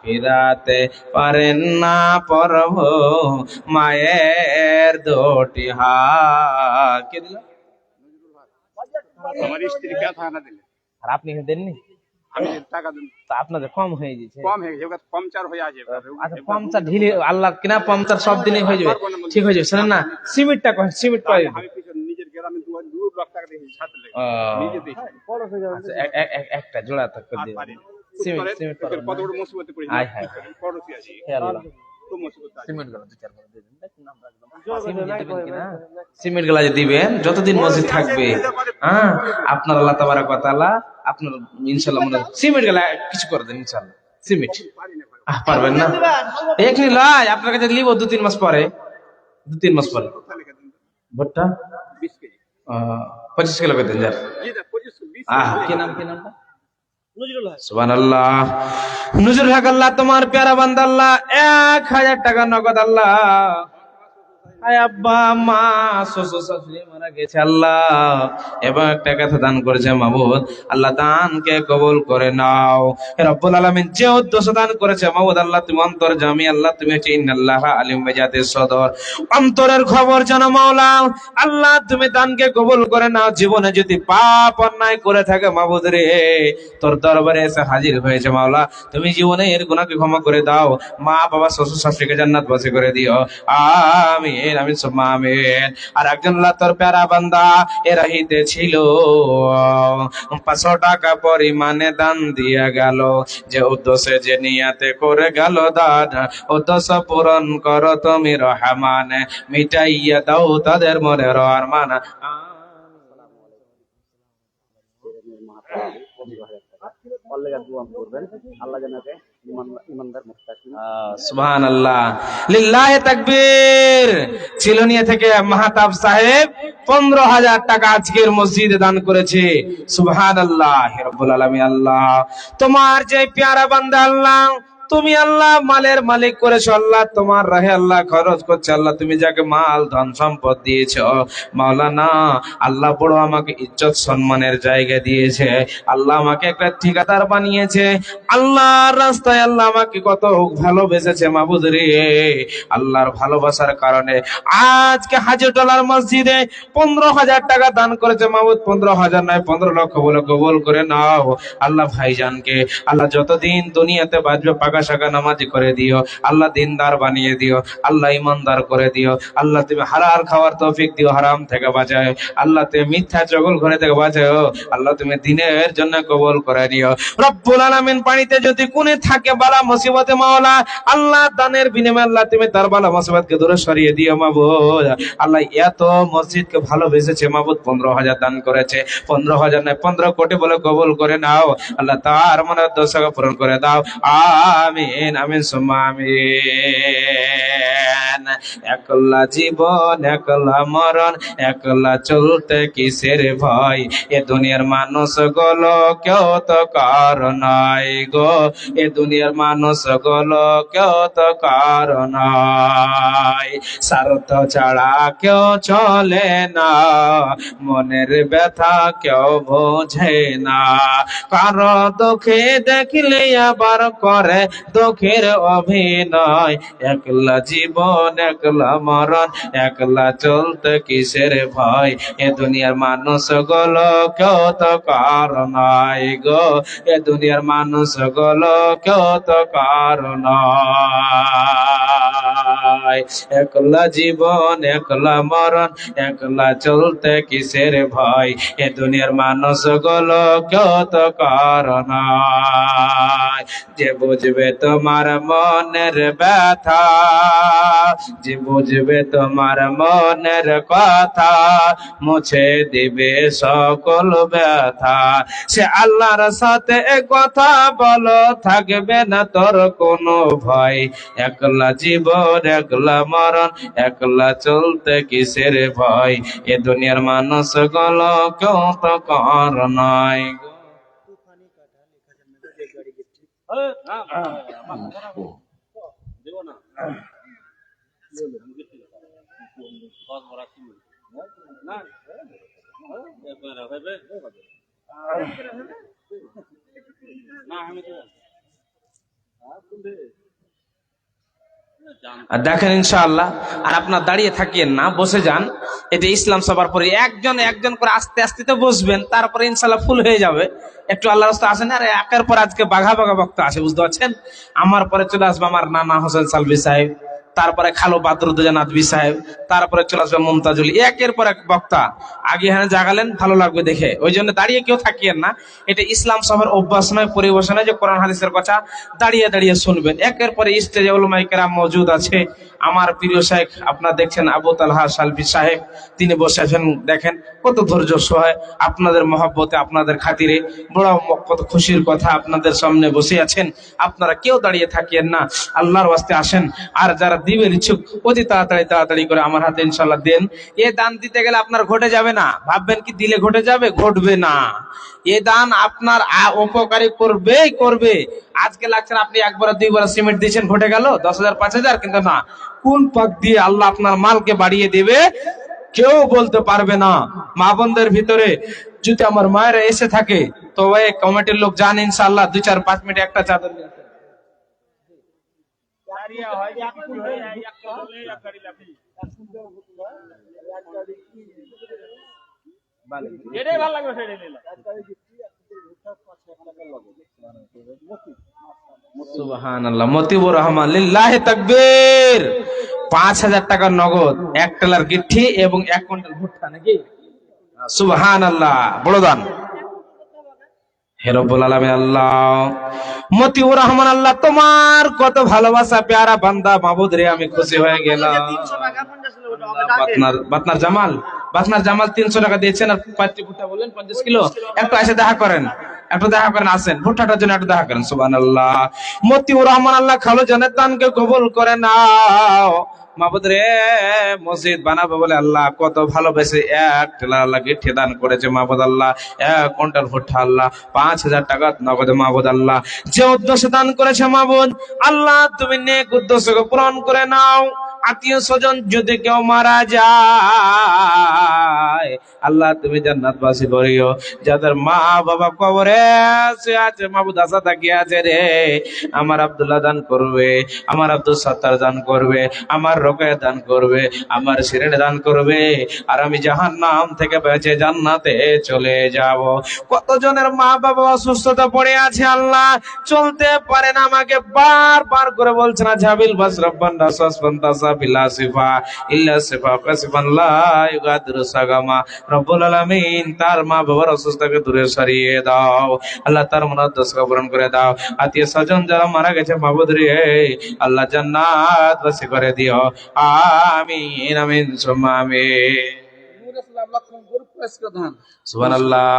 ফিরাতে পারেন না প্রভু মায়ের দুটি হাত। কে দিল? আমার স্ত্রী কে থানা দিলে, আর আপনি দেননি? আমি টাকা দিন, তা আপনাদের কম হয়ে গেছে, কম হয়ে গেছে, পাংচার হয়ে আছে। আচ্ছা পাংচার ঢিলে আল্লাহ কিনা পাংচার সব দিনই হয়ে যাবে, ঠিক হয়ে যাবে। শুনেন না, সিমেন্টটা কয়, সিমেন্ট পাই আমি পিছনে নিজের গ্রামে 2 লাখ টাকা দিয়ে ছাদ লেগে নিজে দেখি। একটা জোড়া থাকবে উত্তরের সিমেন্ট পারবেন কত না। বড় মুসিবতে পড়েছি আয় হায়। পড়োশি আছি হে আল্লাহ, তো মুসিবত আছে সিমেন্ট গুলো 2-4 করে দিয়ে দিন। দেখুন আমরা একদম সিমেন্ট দিবেন কিনা, সিমেন্ট গুলা যে দিবেন যতদিন মসজিদ থাকবে, হ্যাঁ আপনার আল্লাহ তাবারাক ওয়া তাআলা আপনার ইনশাআল্লাহ মনে সিমেন্ট গুলা কিছু করে দেন ইনশাআল্লাহ। সিমেন্ট পারি না ভাই। পারবেন না, এখনি লাই আপনার কাছে লিব 2-3 মাস পরে, 2-3 মাস পরে। কোথা লেখা দিন তো? ভুট্টা 20 কেজি 25 কিলো করে দেন যার। জি দা 25 20 কি নাম সুবহানাল্লাহ। নুজুল হক আল্লাহ তোমার প্যারা বান্দা আল্লাহ 1000 টাকা নগদ আল্লাহ। আয় আব্বা মা শ্বশুর শাশুড়ি মারা গেছে আল্লাহ, এবং একটা কথা দান করেছে মাবুদ, আল্লাহ দানকে কবুল করে নাও। হে রব্বুল আলামিন যে উদ্দেশ্য দান করেছে মাবুদ আল্লাহ তুমি অন্তর জামি, আল্লাহ তুমি হচ্ছে ইন্নাল্লাহ আলিম বিজাতিস সদর, অন্তরের খবর জানো মাওলা। আল্লাহ তুমি দানকে কবুল করে নাও। জীবনে যদি পাপ অন্যায় করে থাকে মাবুদ রে, তোর দরবারে এসে হাজির হয়েছে মাওলা, তুমি জীবনে এর গুনাহকে ক্ষমা করে দাও। মা বাবা শ্বশুর শাশুড়িকে জান্নাতবাসী করে দিও, আমিন আমিন সুম্মা আমিন। আর একজন আল্লাহ তোর প্যারা বান্দা এরাহিতে ছিল 500 টাকা পরিমাণে দান দিয়া গেল, যে উদ্দেশ্যে যে নিয়াতে করে গেল দান, উদ্দেশ্য পূরণ করো তুমি রহমান, মিটাইয়া দাও তাদের মনের আরমান। সুবহানাল্লাহ, লিল্লাহি তাকবীর। চিলনিয়া থেকে মাহতাব সাহেব 15,000 টাকা আজকের মসজিদে দান করেছে। সুবহানাল্লাহ রাব্বুল আলামিন। আল্লাহ তোমার যে প্যারা বান্দা আল্লাহ, তুমি আল্লাহ মালের মালিক করেছো আল্লাহ, তোমার রাহে আল্লাহ খরচ করছে আল্লাহ, তুমি যাকে মাল ধন সম্পদ দিয়েছো মাওলানা আল্লাহ বড় আমাকে ইজ্জত সম্মানের জায়গা দিয়েছে আল্লাহ, আমাকে একটা ঠিকাদার বানিয়েছে আল্লাহর রাস্তায়, আল্লাহ আমাকে কত ভালোবেসেছে মাবুদ রে। আল্লাহর ভালোবাসার কারণে আজকে $1,000 মসজিদে 15,000 টাকা দান করেছে মাবুদ। 15,000 নয় 15 লক্ষ বলে কবুল করে নাও আল্লাহ। ভাইজানকে আল্লাহ যতদিন দুনিয়াতে বাঁচবে পাকা শাখা নামাজি করে দিও আল্লাহ, দিনদার বানিয়ে দিও আল্লাহ, ইমানদার করে দিও আল্লাহ, তুমি হালাল খাওয়ার তৌফিক দিও, হারাম থেকে বাঁচাও আল্লাহ, তুমি মিথ্যা চগল ঘরে থেকে বাঁচাও আল্লাহ, তুমি দিনের জন্য কবুল করে নিও রব্বুল আলামিন। পানিতে যদি কোনে থাকে বালা মুসিবতে মাওলা আল্লাহ, দানের বিনিময়ে আল্লাহ তুমি তার বালা মুসিবতকে দূরে সরিয়ে দিও মাবুদ আল্লাহ। এত মসজিদকে ভালোবেসেছে মাবুদ, 15,000 দান করেছে, 15,000 নয় 15 কোটি বলে কবুল করে নাও আল্লাহ, তার মনের দশাকে পূরণ করে দাও, আমিন আমিন সুম্মা আমিন। একলা জীবন একলা মরণ, একলা চলতে কিসের ভয়, এ দুনিয়ার মানুষ গুলো কেউ তো কার নাই গো, এ দুনিয়ার মানুষ গুলো কেউ তো কার নাই, স্বার্থ ছাড়া কেউ চলে না, মনের ব্যথা কেউ বোঝে না, কারো দুঃখে দেখলে আবার করে দুঃখের অভিনয়, একলা জীবন একলা মরণ, একলা চলতে কিসের ভয়, এ দুনিয়ার মানুষ গুলো কেউ তো কার নাই গো, এ দুনিয়ার মানুষ গুলো কেউ তো কার নাই, একলা জীবন একলা মরণ, একলা চলতে কিসের ভয়, এ দুনিয়ার মানুষ গুলো কেউ তো কার নাই। যে বুঝবে তোমার মনের ব্যথা, যে বুঝবে তোমার মনের কথা, মুছে দিবে সকল ব্যথা, সে আল্লাহর সাথে কথা বলো, থাকবে না তোর কোনো ভয়, একলা জীবন একলা মরণ, একলা চলতে কিসের ভয়, এ দুনিয়ার মানুষ গুলো কেউ তো কার নাই গো। আর দেখেন ইনশাআল্লাহ, আর আপনার দাঁড়িয়ে থাকিয়েন না, বসে যান। এটা ইসলাম সবার পরে একজন একজন করে আস্তে আস্তে তো বসবেন, তারপরে ইনশাআল্লাহ ফুল হয়ে যাবে। একটু আল্লাহর রাস্তা আসেন, আর একের পর আজকে বাঘা বাঘা বক্তা আছে, বুঝতে পারছেন। আমার পরে চলে আসবে আমার নানা হোসেন সালভি সাহেব, তারপরে খালো বাদরুদ্দোজা নাদবি সাহেব, তারপরে চলে আসবে মুমতাজুল, একের পর এক বক্তা। আগে এখানে জাগালেন, ভালো লাগবে দেখে, ওই জন্য দাঁড়িয়ে কেউ থাকিয়েন না। এটা ইসলাম সবার অভ্যাস নয়, পরিবেশ নয় যে কোরআন হাদিসের কথা দাঁড়িয়ে দাঁড়িয়ে শুনবেন। একের পরে স্টেজে উলামায়ে কেরাম মওজুদ আছে। আমার প্রিয় শেখ আপনারা দেখছেন আবু তালহা সালফি সাহেব, তিনি বসে আছেন, দেখেন কত ধৈর্য সহায়, আপনাদের মহব্বতে, আপনাদের খাতিরে, বড় কত খুশির কথা, আপনাদের সামনে বসে আছেন। আপনারা কেউ দাঁড়িয়ে থাকিয়েন না, আল্লাহর ওয়াস্তে আসেন। আর যারা দিবেন ইচ্ছুক অতি তাড়াতাড়ি তাড়াতাড়ি করে আমার হাতে ইনশাল্লাহ দেন। এ দান দিতে গেলে আপনার ঘটে যাবে না, ভাববেন কি দিলে ঘটে যাবে, ঘটবে না। এ দান আপনার উপকারী করবেই করবে। আজকে লাগছেন আপনি একবার দুইবার সিমেন্ট দিয়েছেন, ঘটে গেল 10,000 5,000, কিন্তু না, কোন পাক দিয়ে আল্লাহ আপনার মালকে বাড়িয়ে দেবে কেউ বলতে পারবে না। মা বোনদের ভিতরে যদি আমার মায়েরা এসে থাকে তো ওই কমিটির লোক যান ইনশাআল্লাহ 2-4-5 মিনিট একটা চাদর নিয়ে আসেন। সুবহানাল্লাহ, মতিউর রহমান, লিল্লাহি তাকবীর। 5,000 টাকার নগদ, 1 টেলার গিট্টি এবং 1 কুইন্টাল ভুট্টা, নাকি? সুবহানাল্লাহ, বড় দান। হে রব্বুল আলামিন আল্লাহ, মতিউর রহমান আল্লাহ তোমার কত ভালোবাসা, পেয়ারা বান্দা মাবুদ রে, আমি খুশি হয়ে গেলাম। বাতনার জামাল, বাতনার জামাল 300 টাকা দিয়েছেন, আর পাঁচটি ভুট্টা বললেন 50 কিলো। একটু এসে দেখা করেন, একটু দেখা করেন, আসেন ভুট্টাটার জন্য একটু দেখা করেন। সুবহানাল্লাহ, মতিউর রহমান আল্লাহ খালো জানের দানকে কবুল করে নাও। মাবুদ রে, মসজিদ বানাবো বলে আল্লাহ কত ভালোবেসে 1 টেলার আল্লাহ গিট্টি দান করেছে মাবুদ আল্লাহ, 1 কুইন্টাল ভুট্টা আল্লাহ, 5,000 টাকা নগদ মাবুদ আল্লাহ। যে উদ্দেশ্যে দান করেছে মাবুদ আল্লাহ, তুমি নেক উদ্দেশ্যকে পূরণ করে নাও। আত্মীয় স্বজন যদি কেউ মারা যায় আল্লাহ তুমি জান্নাতবাসী করিও। যাদের মা বাবা কবরে আছে মাবুদ আশা তাকিয়ে আছে রে, আমার আব্দুল্লাহ দান করবে, আমার আব্দুল সত্তার দান করবে, আমার রোকেয়া দান করবে, আমার শিরিন দান করবে, আর আমি জাহান্নাম থেকে বেঁচে জান্নাতে চলে যাব। কতজনের মা বাবা অসুস্থতা পড়ে আছে আল্লাহ, চলতে পারে না, আমাকে বারবার করে বলছে না ঝাবিল বাস রব্বান রাসাসবান তাসা বিলা সিফা ইল্লা সিফা কাসিফান লা ইউগাদিরু সাগামা। রব্বুল আলামিন তার মা বাবার অসুস্থতাকে দূরে সরিয়ে দাও আল্লাহ, তার মুনাদ্দাসকে পূরণ করে দাও। আত্মীয় স্বজন যারা মারা গেছে মাবুদ রে আল্লাহ জান্নাতবাসী করে দিও। আমিন আমিন সুম্মা আমিন। সুবহানাল্লাহ,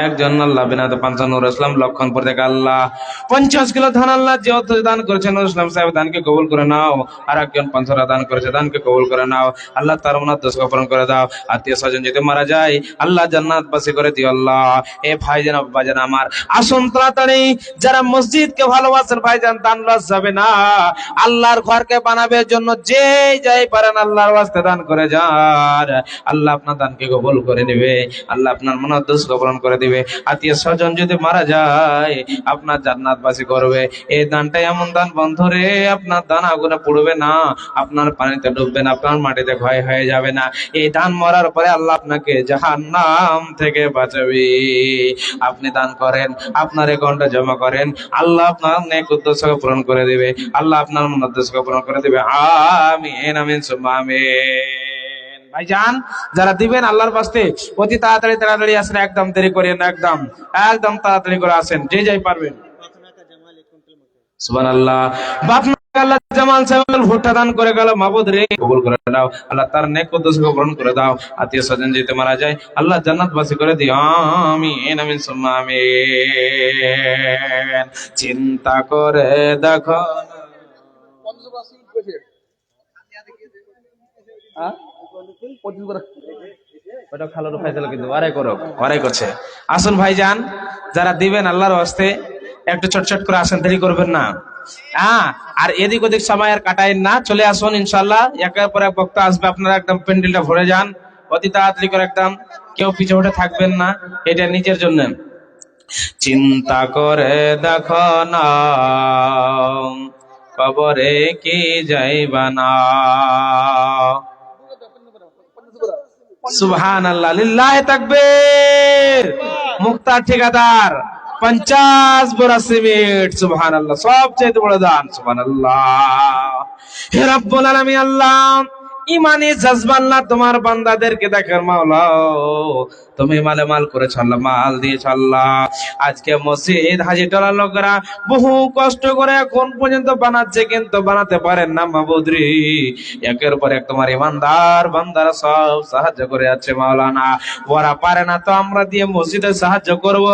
একজন আল্লাহ বিনাতে 55 ইসলাম লক্ষণপুর থেকে আল্লাহ 50 কিলো ধান আল্লাহ যে অর্থ দান করেছেন ইসলাম সাহেব দানকে কবুল করে নাও। আর একজন 500 দান করেছে, দানকে কবুল করে নাও আল্লাহ, তার মুনাদ্দাসকে পূরণ করে দাও। আত্মীয় স্বজন যদি মারা যায় আল্লাহ জান্নাতবাসী করে দিও আল্লাহ। এ ভাইজান আব্বাজান আমার, আসুন তাড়াতাড়ি, যারা মসজিদকে ভালোবাসেন ভাইজান দান লস যাবে না। আল্লাহর ঘরকে বানাবার জন্য যে যাই পারেন আল্লাহর ওয়াস্তে দান করে যান, আল্লাহ আপনার দানকে কবুল করে নেবে, আল্লাহ আপনার মুনাদ্দাসকে পূরণ করে দিবে। আত্মীয় স্বজন যদি মারা যায় আপনার জান্নাতবাসী করবে। এই দানটা এমন দান বন্ধুরে, আপনার দান আগুনে পুড়বে না, আপনার পানিতে ডুববে না, আপনার মাটিতে ক্ষয় হয়ে যাবে না। এই দান মরার পরে আল্লাহ আপনাকে জাহান্নাম থেকে বাঁচাবে। আপনি দান করেন, আপনার অ্যাকাউন্টে জমা করেন, আল্লাহ আপনার নেক উদ্দেশ্যকে পূরণ করে দিবে, আল্লাহ আপনার মুনাদ্দাসকে পূরণ করে দিবে। আমিন আমিন সুম্মা আমিন। ভাইজান যারা দিবেন আল্লাহর বাস্তে অতি তাড়াতাড়ি তাড়াতাড়ি আসেন, একদম দেরি করেন না, একদম একদম তাড়াতাড়ি করে আসেন, যে যাই পারবেন। সুবহানাল্লাহ, বাপনা আল্লাহ জামাল সাহেব ভুট্টা দান করে গেল, মাবুদ রে কবুল করে দাও আল্লাহ, তার নেক উদ্দেশ্যকে পূরণ করে দাও। আত্মীয় স্বজন যেতে মারা যায় আল্লাহ জান্নাতবাসী করে দিও। আমিন আমিন সুম্মা আমিন। চিন্তা করে দেখো আসুন ভাইজান, যারা দিবেন আল্লাহর ওয়াস্তে একটু চটচট করে আসেন, দেরি করবেন না। আর এদিক ওদিক সময় আর কাটাইন না, চলে আসুন ইনশাআল্লাহ। একের পর এক বক্তা আসবে, আপনারা একদম প্যান্ডেলটা ভরে যান অতি তাড়াতাড়ি করে, একদম কেউ পিছে উঠে থাকবেন না, এটা নিজের জন্য। চিন্তা করে দেখো না কবরে কি যাইবা না। সুবহানাল্লাহ, লিল্লাহি তাকবীর। মুক্তার ঠিকাদার 50 বোরা সিমেন্ট। সুবহানাল্লাহ, সবচেয়ে বড় দান। সুবহানাল্লাহ। হে রব্বুল আলামিন আল্লাহ, ইমানি জজবাল্লাহ তোমার বান্দাদেরকে দেখেন মাওলা, তুমি মাল করেছ আল্লাহ, মাল দিয়েছ আল্লাহ। আজকে মসজিদ হাজী টলার লোকেরা বহু কষ্ট করে এখন পর্যন্ত বানাচ্ছে, কিন্তু বানাতে পারেন না মাবুদ রে। একের পর এক তোমার ইমানদার বান্দারা সব সাহায্য করে যাচ্ছে মাওলানা। ওরা পারে না তো আমরা দিয়ে মসজিদে সাহায্য করব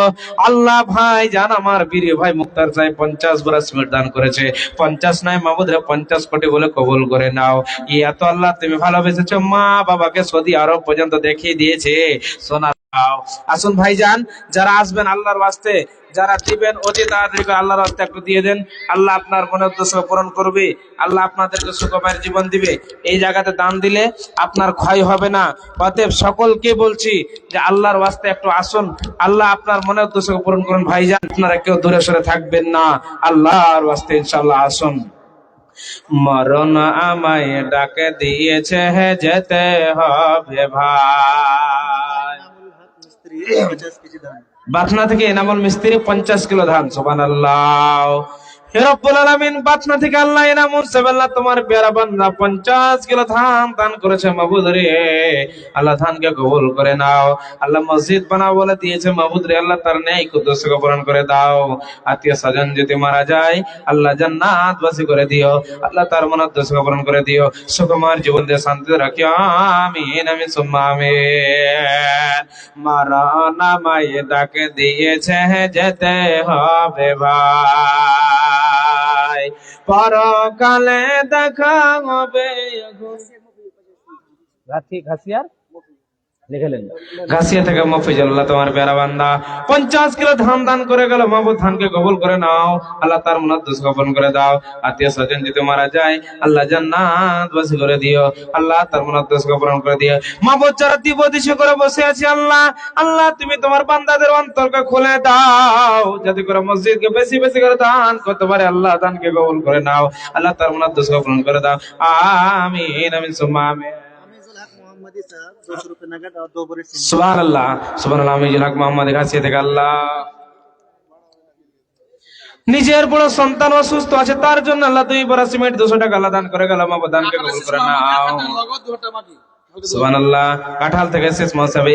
আল্লাহ। ভাই জান, আমার বীর ভাই মুক্তার সাহেব 50 বোরা সিমেন্ট দান করেছে। 50 নয় মাবুদ রে, 50 কোটি বলে কবুল করে নাও। ইয়া তো আল্লাহ তুমি ভালোবেসেছো, মা বাবাকে সৌদি আরব পর্যন্ত দেখিয়ে দিয়েছে। সোনা আসুন ভাইজান, যারা আসবেন আল্লাহর ওয়াস্তে, যারা দিবেন অতি তাড়াতাড়ি করে আল্লাহর ওয়াস্তে একটু দিয়ে দেন। আল্লাহ আপনার মনের উদ্দেশ্য পূরণ করবে, আল্লাহ আপনাদেরকে সুখময় জীবন দিবে। এই জায়গাতে দান দিলে আপনার ক্ষয় হবে না। অতএব সকলকে বলছি যে আল্লাহর ওয়াস্তে একটু আসুন, আল্লাহ আপনার মনের উদ্দেশ্য পূরণ করুন। ভাইজান আপনারা কেউ দূরে সরে থাকবেন না, আল্লাহর ওয়াস্তে ইনশাআল্লাহ আসুন। মরণ আমায় ডাকে দিয়েছে, যেতে হবে ভাই। বাথনা থেকে এনামুল মিস্ত্রি 50 কিলো ধান। সুবহানাল্লাহ। হে রব্বুল আলামিন, বাথনা থেকে আল্লাহ এনামুল সাহেবাল্লাহ তোমার পেয়ারা বান্দা 50 কিলো ধান দান করেছে মাবুদ রে। আল্লাহ ধানকে কবুল করে নাও। আল্লাহ মসজিদ বানাও বলে দিয়েছে মাবুদ রে, আল্লাহ তার ন্যায় উদ্দেশ্য পূরণ করে দাও। আত্মীয় স্বজন যদি মারা যায় আল্লাহ জান্নাতবাসী করে দিও, আল্লাহ তার মনের উদ্দেশ্য পূরণ করে দিও। সুকুমার জীবন দিয়ে শান্তিতে রাখিও। আমিন আমিন সুম্মা আমিন। মরণ আমায় ডাকে দিয়েছে, যেতে হবে ভাই। পরকালে দেখা হবে। ঘাসিয়া থেকে মফিজুল্লাহ তোমার প্যারা বান্দা 50 কিলো ধান দান করে গেল। মাহবুব ধানকে কবুল করে নাও, আল্লাহ তার মুনাদ্দাস কবুল করে দাও। আত্মীয় স্বজন যদি মারা যায় আল্লাহ জান্নাতবাসী করে দিও, আল্লাহ তার মুনাদ্দাস কবুল করে দিও। মাহবুব যারা দিবদিশে করে বসে আছে আল্লাহ, আল্লাহ তুমি তোমার বান্দাদের অন্তরকে খুলে দাও, যাতে করে মসজিদকে বেশি বেশি করে দান করতে পারে। আল্লাহ দানকে কবুল করে নাও, আল্লাহ তার মুনাদ্দাস কবুল করে দাও। আমিন আমিন সুম্মা আমিন। সুবহানাল্লাহ সুবহানাল্লাহ। আমি জিলাক মোহাম্মদ ঘাসিয়া থেকে আল্লাহ নিজের বড় সন্তান অসুস্থ আছে, তার জন্য আল্লাহ 2 বোরা সিমেন্ট 200 টাকা আল্লাহ দান করে গেল। মাহবুব দানকে কবুল করে নাও। সুবহানাল্লাহ। কাঁঠাল থেকে শেষ মহসাবে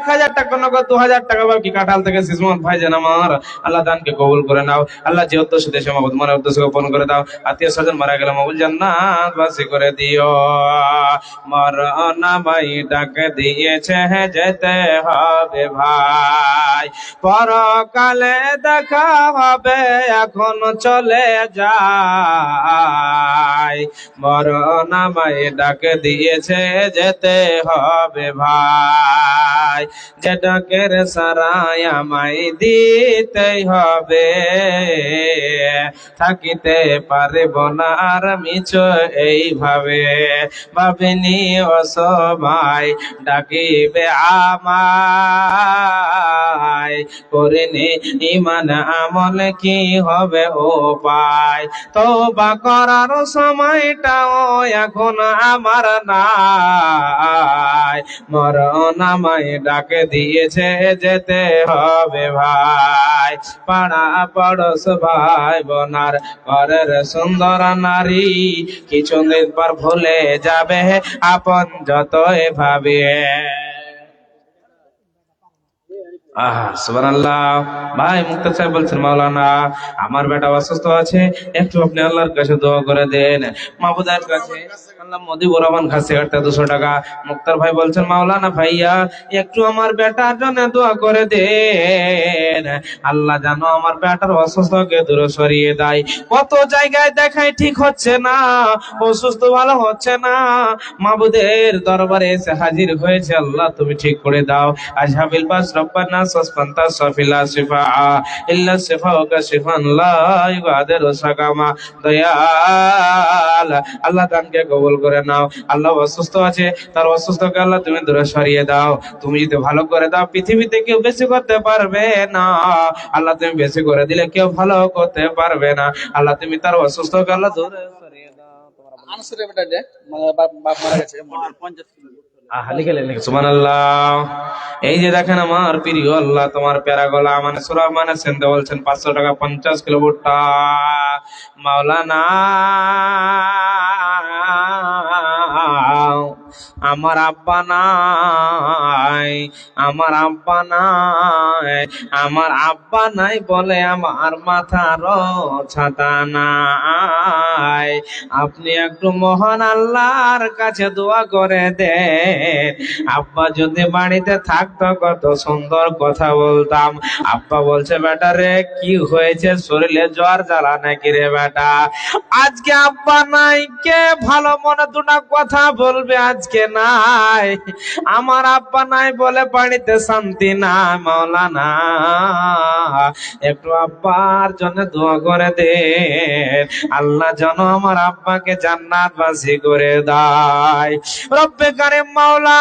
1000 টাকা নগদ, 2000 টাকা বাকি কাঁঠাল থেকে শেষ মহস ভাইজান আমার, আল্লাহ দানকে কবুল করে নাও। আল্লাহ যে উদ্দেশ্য দেশে মাহবুব মনের উদ্দেশ্য পূরণ করে দাও। আত্মীয় স্বজন মারা গেলে মাহবুব জান্নাতবাসী করে দিও। মরণ আমায় ডাকে দিয়েছে, যেতে হবে ভাই। পরকালে দেখা হবে, এখন চলে যাই। মরণ আমায় ডাকে দিয়েছে, যেতে হবে ভাই। যে ডাকের সারাই আমায় দিতেই হবে, থাকিতে পারব না আর মিছো এইভাবে। ভাবিনি অসময় ডাকিবে আমায়, করিনি ইমান আমল কি হবে উপায়। তওবা করার সময়টাও এখন আমার নাই। মরণ আমায় ডাকে দিয়েছে, যেতে হবে ভাই। পাড়া পড়োশ ভাই বোনার ঘরের সুন্দর নারী, কিছুদিন পর ভুলে যাবে আপন যতই ভাবে। সুবহানাল্লাহ। ভাই মুক্তার সাহেব বলছেন মাওলানা আমার বেটা অসুস্থ আছে, একটু আপনি আল্লাহর কাছে দোয়া করে দেন। মাহবুদার কাছে আল্লাহ মদিবুর রহমান ঘাসিয়াটা 200 টাকা। মুক্তার ভাই বলছেন মাওলানা ভাইয়া একটু আমার বেটার জন্য দোয়া করে দেন, আল্লাহ জানো আমার বেটার অসুস্থকে দূরে সরিয়ে দেয়। কত জায়গায় দেখায় ঠিক হচ্ছে না, অসুস্থ ভালো হচ্ছে না, মাহবুদের দরবারে এসে হাজির হয়েছে, আল্লাহ তুমি ঠিক করে দাও। আজহাবিল বাস রব্বানা সাসফান্তা সাফিলা শিফা ইল্লা শিফাউকা শিফান লা ইগাদিরু সাকামা। দয়াল আল্লাহ দানকে কবুল করে নাও। আল্লাহ অসুস্থ আছে, তার অসুস্থকে আল্লাহ তুমি দূরে সরিয়ে দাও। তুমি যদি ভালো করে দাও পৃথিবীতে কেউ বেশি করতে পারবে না, আল্লাহ তুমি বেশি করে দিলে কেউ ভালো করতে পারবে না। আল্লাহ তুমি তার অসুস্থকে আল্লাহ দূরে সরিয়ে দাও। আনসারের বেটা যে বাপ মারা গেছে 50 কিলো লিখে সুবহানাল্লাহ। এই যে দেখেন আমার প্রিয় আল্লাহ তোমার প্যারা গলা মানে সূরা মানে সেনতে বলছেন 500 টাকা 50 কিলো ভুট্টা মাওলানা আমার আব্বা নাই, আমার আব্বা নাই, আমার আব্বা নাই বলে আমার মাথার ছাতা নাই। আপনি একটু মহান আল্লাহর কাছে দোয়া করে দেন, আব্বা যদি বাড়িতে থাকতো কত সুন্দর কথা বলতাম। আব্বা বলছে বেটা রে কি হয়েছে, শরীরে জ্বর জ্বালা নাকি রে বেটা? আজকে আব্বা নাই, কে ভালো মনে দুটা কথা বলবে? আজকে নাই, আমার আব্বা নাই বলে বাড়িতে শান্তি নাই। মাওলানা একটু আব্বার জন্য দোয়া করে দেন, আল্লাহ যেন আমার আব্বাকে জান্নাতবাসী করে দেয়। রব্বে কারিম মাওলা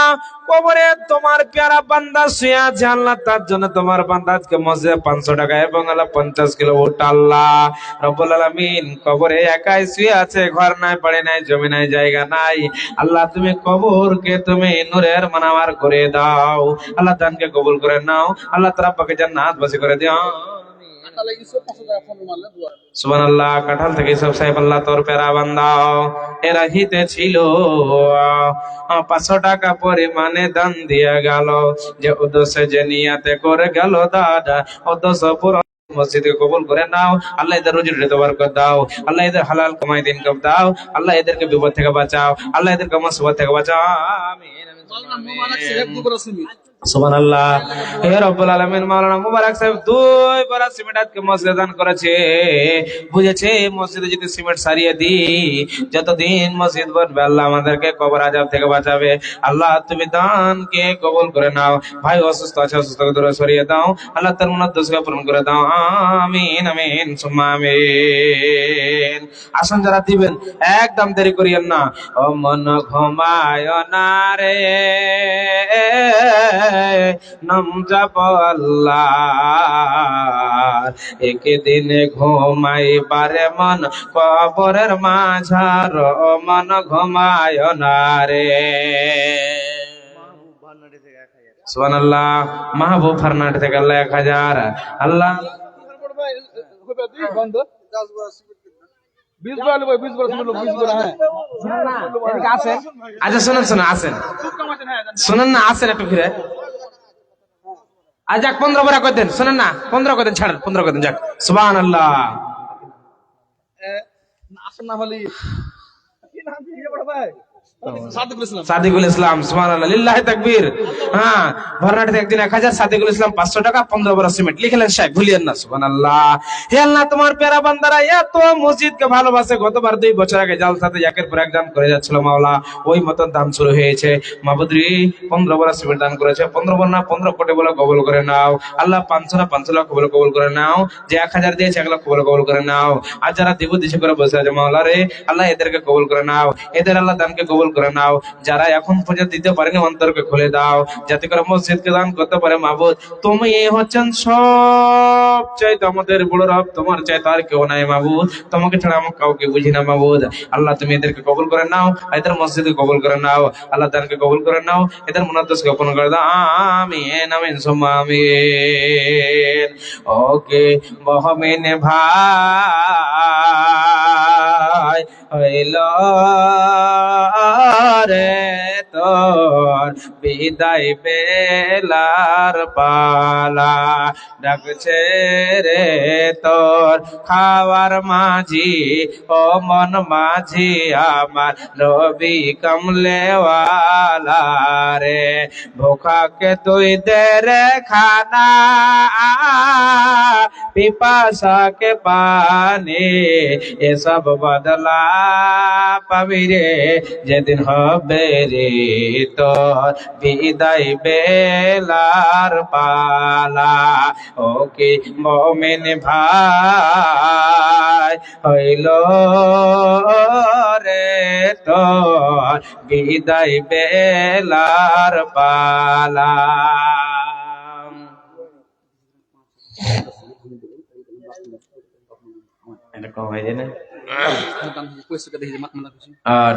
কবরে তোমার প্যারা বান্দা শুয়ে আছে আল্লাহ, তার জন্য তোমার বান্দা আজকে মসজিদে 500 টাকা এবং আল্লাহ 50 কিলো ভুট্টা আল্লাহ রব্বুল আলামিন কবরে একাই শুয়ে আছে, ঘর নাই, বাড়ি নাই, জমি নাই, জায়গা নাই। আল্লাহ তুমি কবরকে তুমি নূরের মানাওয়ার করে দাও, আল্লাহ দানকে কবুল করে নাও, আল্লাহ তার আব্বাকে জান্নাতবাসী করে দিও। সুবহানাল্লাহ। কাঁঠাল থেকে সব সাহেব আল্লাহ তোর প্যারা বান্দাও এরা হিতে ছিল 500 টাকা পরিমাণে দান দিয়া গেল, যে উদ্দেশ্যে যে নিয়াতে করে গেল দাদা উদ্দেশ্য পুরো মসজিদকে কবুল করে নাও। আল্লাহ এদের রুজি রুটিতে বরকত দাও, আল্লাহ এদের হালাল কামাই দিন কব দাও, আল্লাহ এদেরকে বিপদ থেকে বাঁচাও, আল্লাহ এদেরকে মুসিবত থেকে বাঁচাও। আমিন সুবহানাল্লাহ। হে রব্বুল আলামিন মাওলানা মুবারক সাহেব 2 বড় সিমেন্ট আজকে মসজিদে দান করেছে, বুঝেছে মসজিদে যদি সিমেন্ট সারিয়ে দি যতদিন মসজিদ বনবে আল্লাহ আমাদেরকে কবর আযাব থেকে বাঁচাবে। আল্লাহ তুমি দানকে কবুল করে নাও। ভাই অসুস্থ আছে, অসুস্থকে দূরে সরিয়ে দাও, আল্লাহ তার মনের দোষকে পূরণ করে দাও। আমিন আমিন সুম্মা আমিন। আসুন যারা দিবেন একদম দেরি করিয়েন না। ও মন ঘুমায় না রে নাম জপ আল্লাহ, একদিন ঘুমাইবারে মন কবরের মাঝার মন ঘুমায় না রে। সুবহানাল্লাহ। মাহবুব ফারনাট থেকে আল্লাহ 1000 আল্লাহ আচ্ছা শোনেন শোনেন আসেন, শোনেন না আসেন একটু ফিরে। আজ যাক 15 বড়া করে দেন, শোনেন না 15 করে দেন, ছাড়েন 15 করে দেন যাক। সুবহানাল্লাহ। সাদিকুল ইসলাম সুবহানাল্লাহ লিল্লাহি তাকবীর। হ্যাঁ ভরনাটে একদিন 1000, সাদিকুল ইসলাম 500 টাকা 15 বড় সিমেন্ট লিখলেন সাহেব, ভুলিয়েন না। সুবহানাল্লাহ। হে আল্লাহ তোমার প্যারা বান্দারা এত মসজিদকে ভালোবাসে, গতবার 2 বছর আগে জালসাতে একের পর এক দান করে যাচ্ছিল মাওলা, ওই মতন দান শুরু হয়েছে। মাবুদরি 15 বড় সিমেন্ট দান করেছে, 15 বড় না 15 কোটি বলে কবুল করে নাও। আল্লাহ 500 না 5 লাখ কবুল করে নাও, যে 1000 দিয়েছে 1 লাখ কবুল করে নাও। আর যারা দিব দিছে করে বসে আছে মাওলা রে আল্লাহ এদেরকে কবুল করে নাও, এদের আল্লাহ দানকে কবুল করে নাও। যারা এখন পর্যন্ত দিতে পারেনি অন্তরকে খুলে দাও, যাতে করে মসজিদকে দান করতে পারে। মাবুদ তুমি হচ্ছেন সবচাইতে আমাদের বড় রব, তোমার চাইতে আর কেউ নাই মাবুদ, তোমাকে ছাড়া আমি কাউকে বুঝি না মাবুদ। আল্লাহ তুমি এদেরকে কবুল করে নাও, এদের মসজিদকে কবুল করে নাও, আল্লাহ দানকে কবুল করে নাও, এদের মুনাদ্দাসকে গোপন করে দাও। আমিন আমিন সুম্মা আমিন। ওকে বহমিন ভাই হইল রে তোর বিদায় বেলার পালা, ডাকছে রে তোর খাওয়ার মাঝি ও মন মাঝি আমার নবী কমলেওয়ালা রে, ভোখাকে তুই দে রে খানা পিপাসাকে পানি, এসব বদলা পাবি রে যেদিন হবে রে তোর বিদায় বেলার পালা। ওকে মুমিন ভাই হইল রে তোর বিদায় বেলার পালা।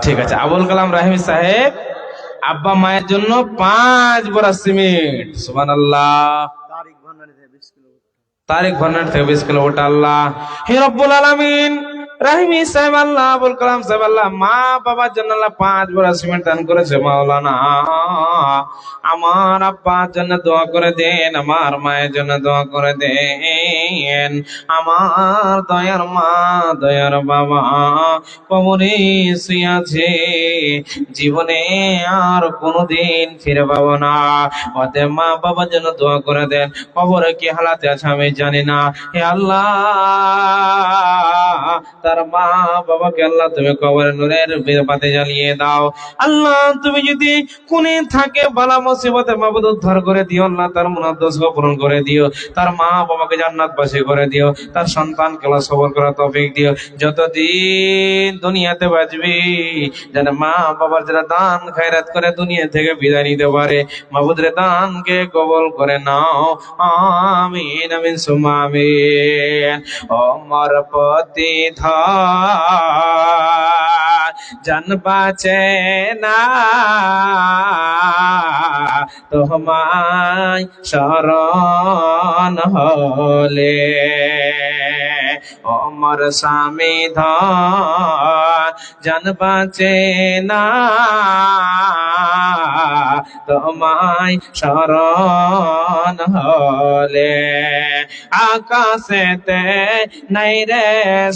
ঠিক আছে। আবুল কালাম রাহিম সাহেব আব্বা মায়ের জন্য 5 বড়া সিমেন্ট, সুবহানাল্লাহ। তারিক ভান্ডার থেকে 20 কিলো ওটা আল্লাহ। হে রব্বুল আলামিন, রাহিমি সাহেব আল্লাহ, আবুল কালাম সাহেব আল্লাহ, মা বাবার জন্য আল্লাহ 5 বড়া সিমেন্ট দান করেছে মাওলানা। আমার আব্বার জন্য দোয়া করে দেন, আমার মায়ের জন্য দোয়া করে দেন। আমার দয়ার মা দয়ার বাবা কবরে শুয়ে আছে, জীবনে আর কোনোদিন ফিরে পাবো না। অতএব মা বাবার জন্য দোয়া করে দেন। কবরে কি হালাতে আছে আমি জানি না। হে আল্লাহ, তার মা বাবাকে আল্লাহ তুমি কবরে নূরের বাতি জ্বালিয়ে দাও। আল্লাহ তুমি যদি কোনে থাকে বালা মুসিবতে মাবুদ উদ্ধার করে দিও আল্লাহ, তার মুনাদ দোষ পূরণ করে দিও, তার মা বাবাকে জান্নাতবাসী করে দিও, তার সন্তানকে আল্লাহ সবর করার তৌফিক দিও। যতদিন দুনিয়াতে বাঁচবি যেন মা বাবার যারা দান খায়রাত করে দুনিয়া থেকে বিদায় নিতে পারে। মাবুদ রে দানকে কবুল করে নাও, আমিন আমিন সুম্মা আমিন। ওমর পতি ধর জান বাঁচে না, তোমায় শরণ হলে। ওমর স্বামী ধর জান বাঁচে না, তোমায় শরণ হলে। আকাশেতে নাই রে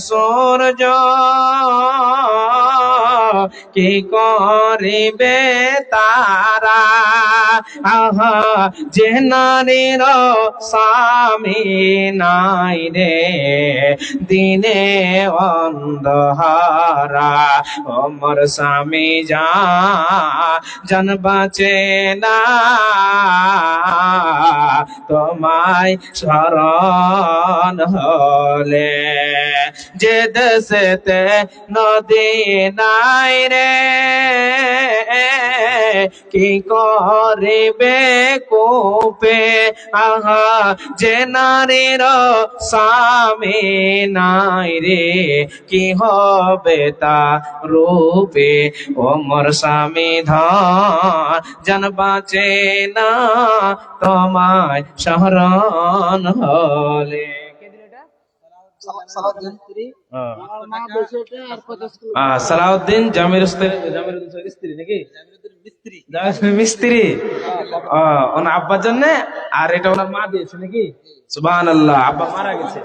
সূর্য, কি করিবে তারা। আহা যে নারীর স্বামী নাই রে, দিনে অন্ধহারা। ওমর স্বামী জান বাঁচে না, তোমায় শরণ হলে। যে দেশেতে নদী নাই রে, কি করিবে কোপে। আহা যে নারীর স্বামী নাই রে, কি হবে তা রূপে। ওমর স্বামী ধর জান বাঁচে না, তোমায় শরণ হলে। সালাউদ্দিন জামির স্ত্রী নাকি মিস্ত্রি, ওনার আব্বার জন্য, আর এটা ওনার মা দিয়েছে নাকি। সুবহানাল্লাহ, আব্বা মারা গেছে।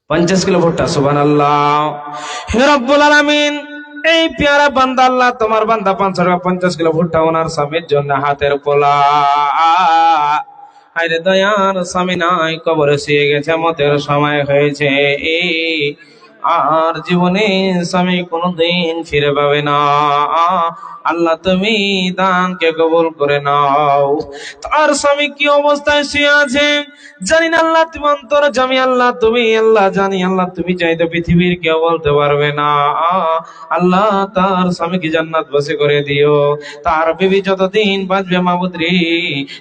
50 কিলো ভুট্টা, সুবহানাল্লাহ। হে রব্বুল আলামিন, এই পেয়ারা বান্দা আল্লাহ তোমার বান্দা 50 কিলো ভুট্টা ওনার স্বামীর জন্য হাতের পোলা। আরে দয়ার স্বামী নাই, কবরে শুয়ে গেছে, মতের সময় হয়েছে, আর জীবনে স্বামী কোনদিন ফিরে পাবে না। আল্লাহ তুমি দানকে কবুল করে নাও। তার স্বামী কি অবস্থায় শুয়ে আছে জানি না আল্লাহ, তুমি অন্তর জামি আল্লাহ, তুমি আল্লাহ জানি আল্লাহ, তুমি চাইতে পৃথিবীর কেউ বলতে পারবে না। আল্লাহ তার স্বামীকে জান্নাতবাসী করে দিও, তার বিবি যতদিন বাঁচবে মাবুদ রে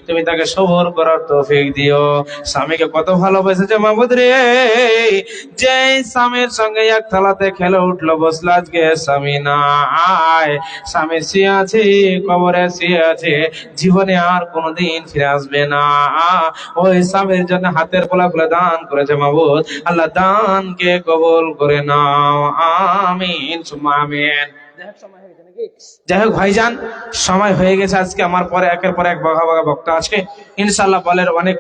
তুমি তাকে সবর করার তৌফিক দিও। স্বামীকে কত ভালোবেসেছে মাবুদ রে, যে স্বামীর সঙ্গে এক থালাতে খেলে উঠলো বসলো, আজকে স্বামী নাই, স্বামী শুয়ে আছে, কবরে শুয়ে আছে, জীবনে আর কোনোদিন ফিরে আসবে না। ওই স্বামীর জন্য হাতের পোলা গুলো দান করেছে মাবুদ, আল্লাহ দানকে কবুল করে নাও, আমিন সুম্মা আমিন। যাই হোক ভাইজান, সময় হয়ে গেছে, আজকে আমার পরে একের পর এক বগা বগা বক্তা আছে, ইনশাআল্লাহ বলের অনেক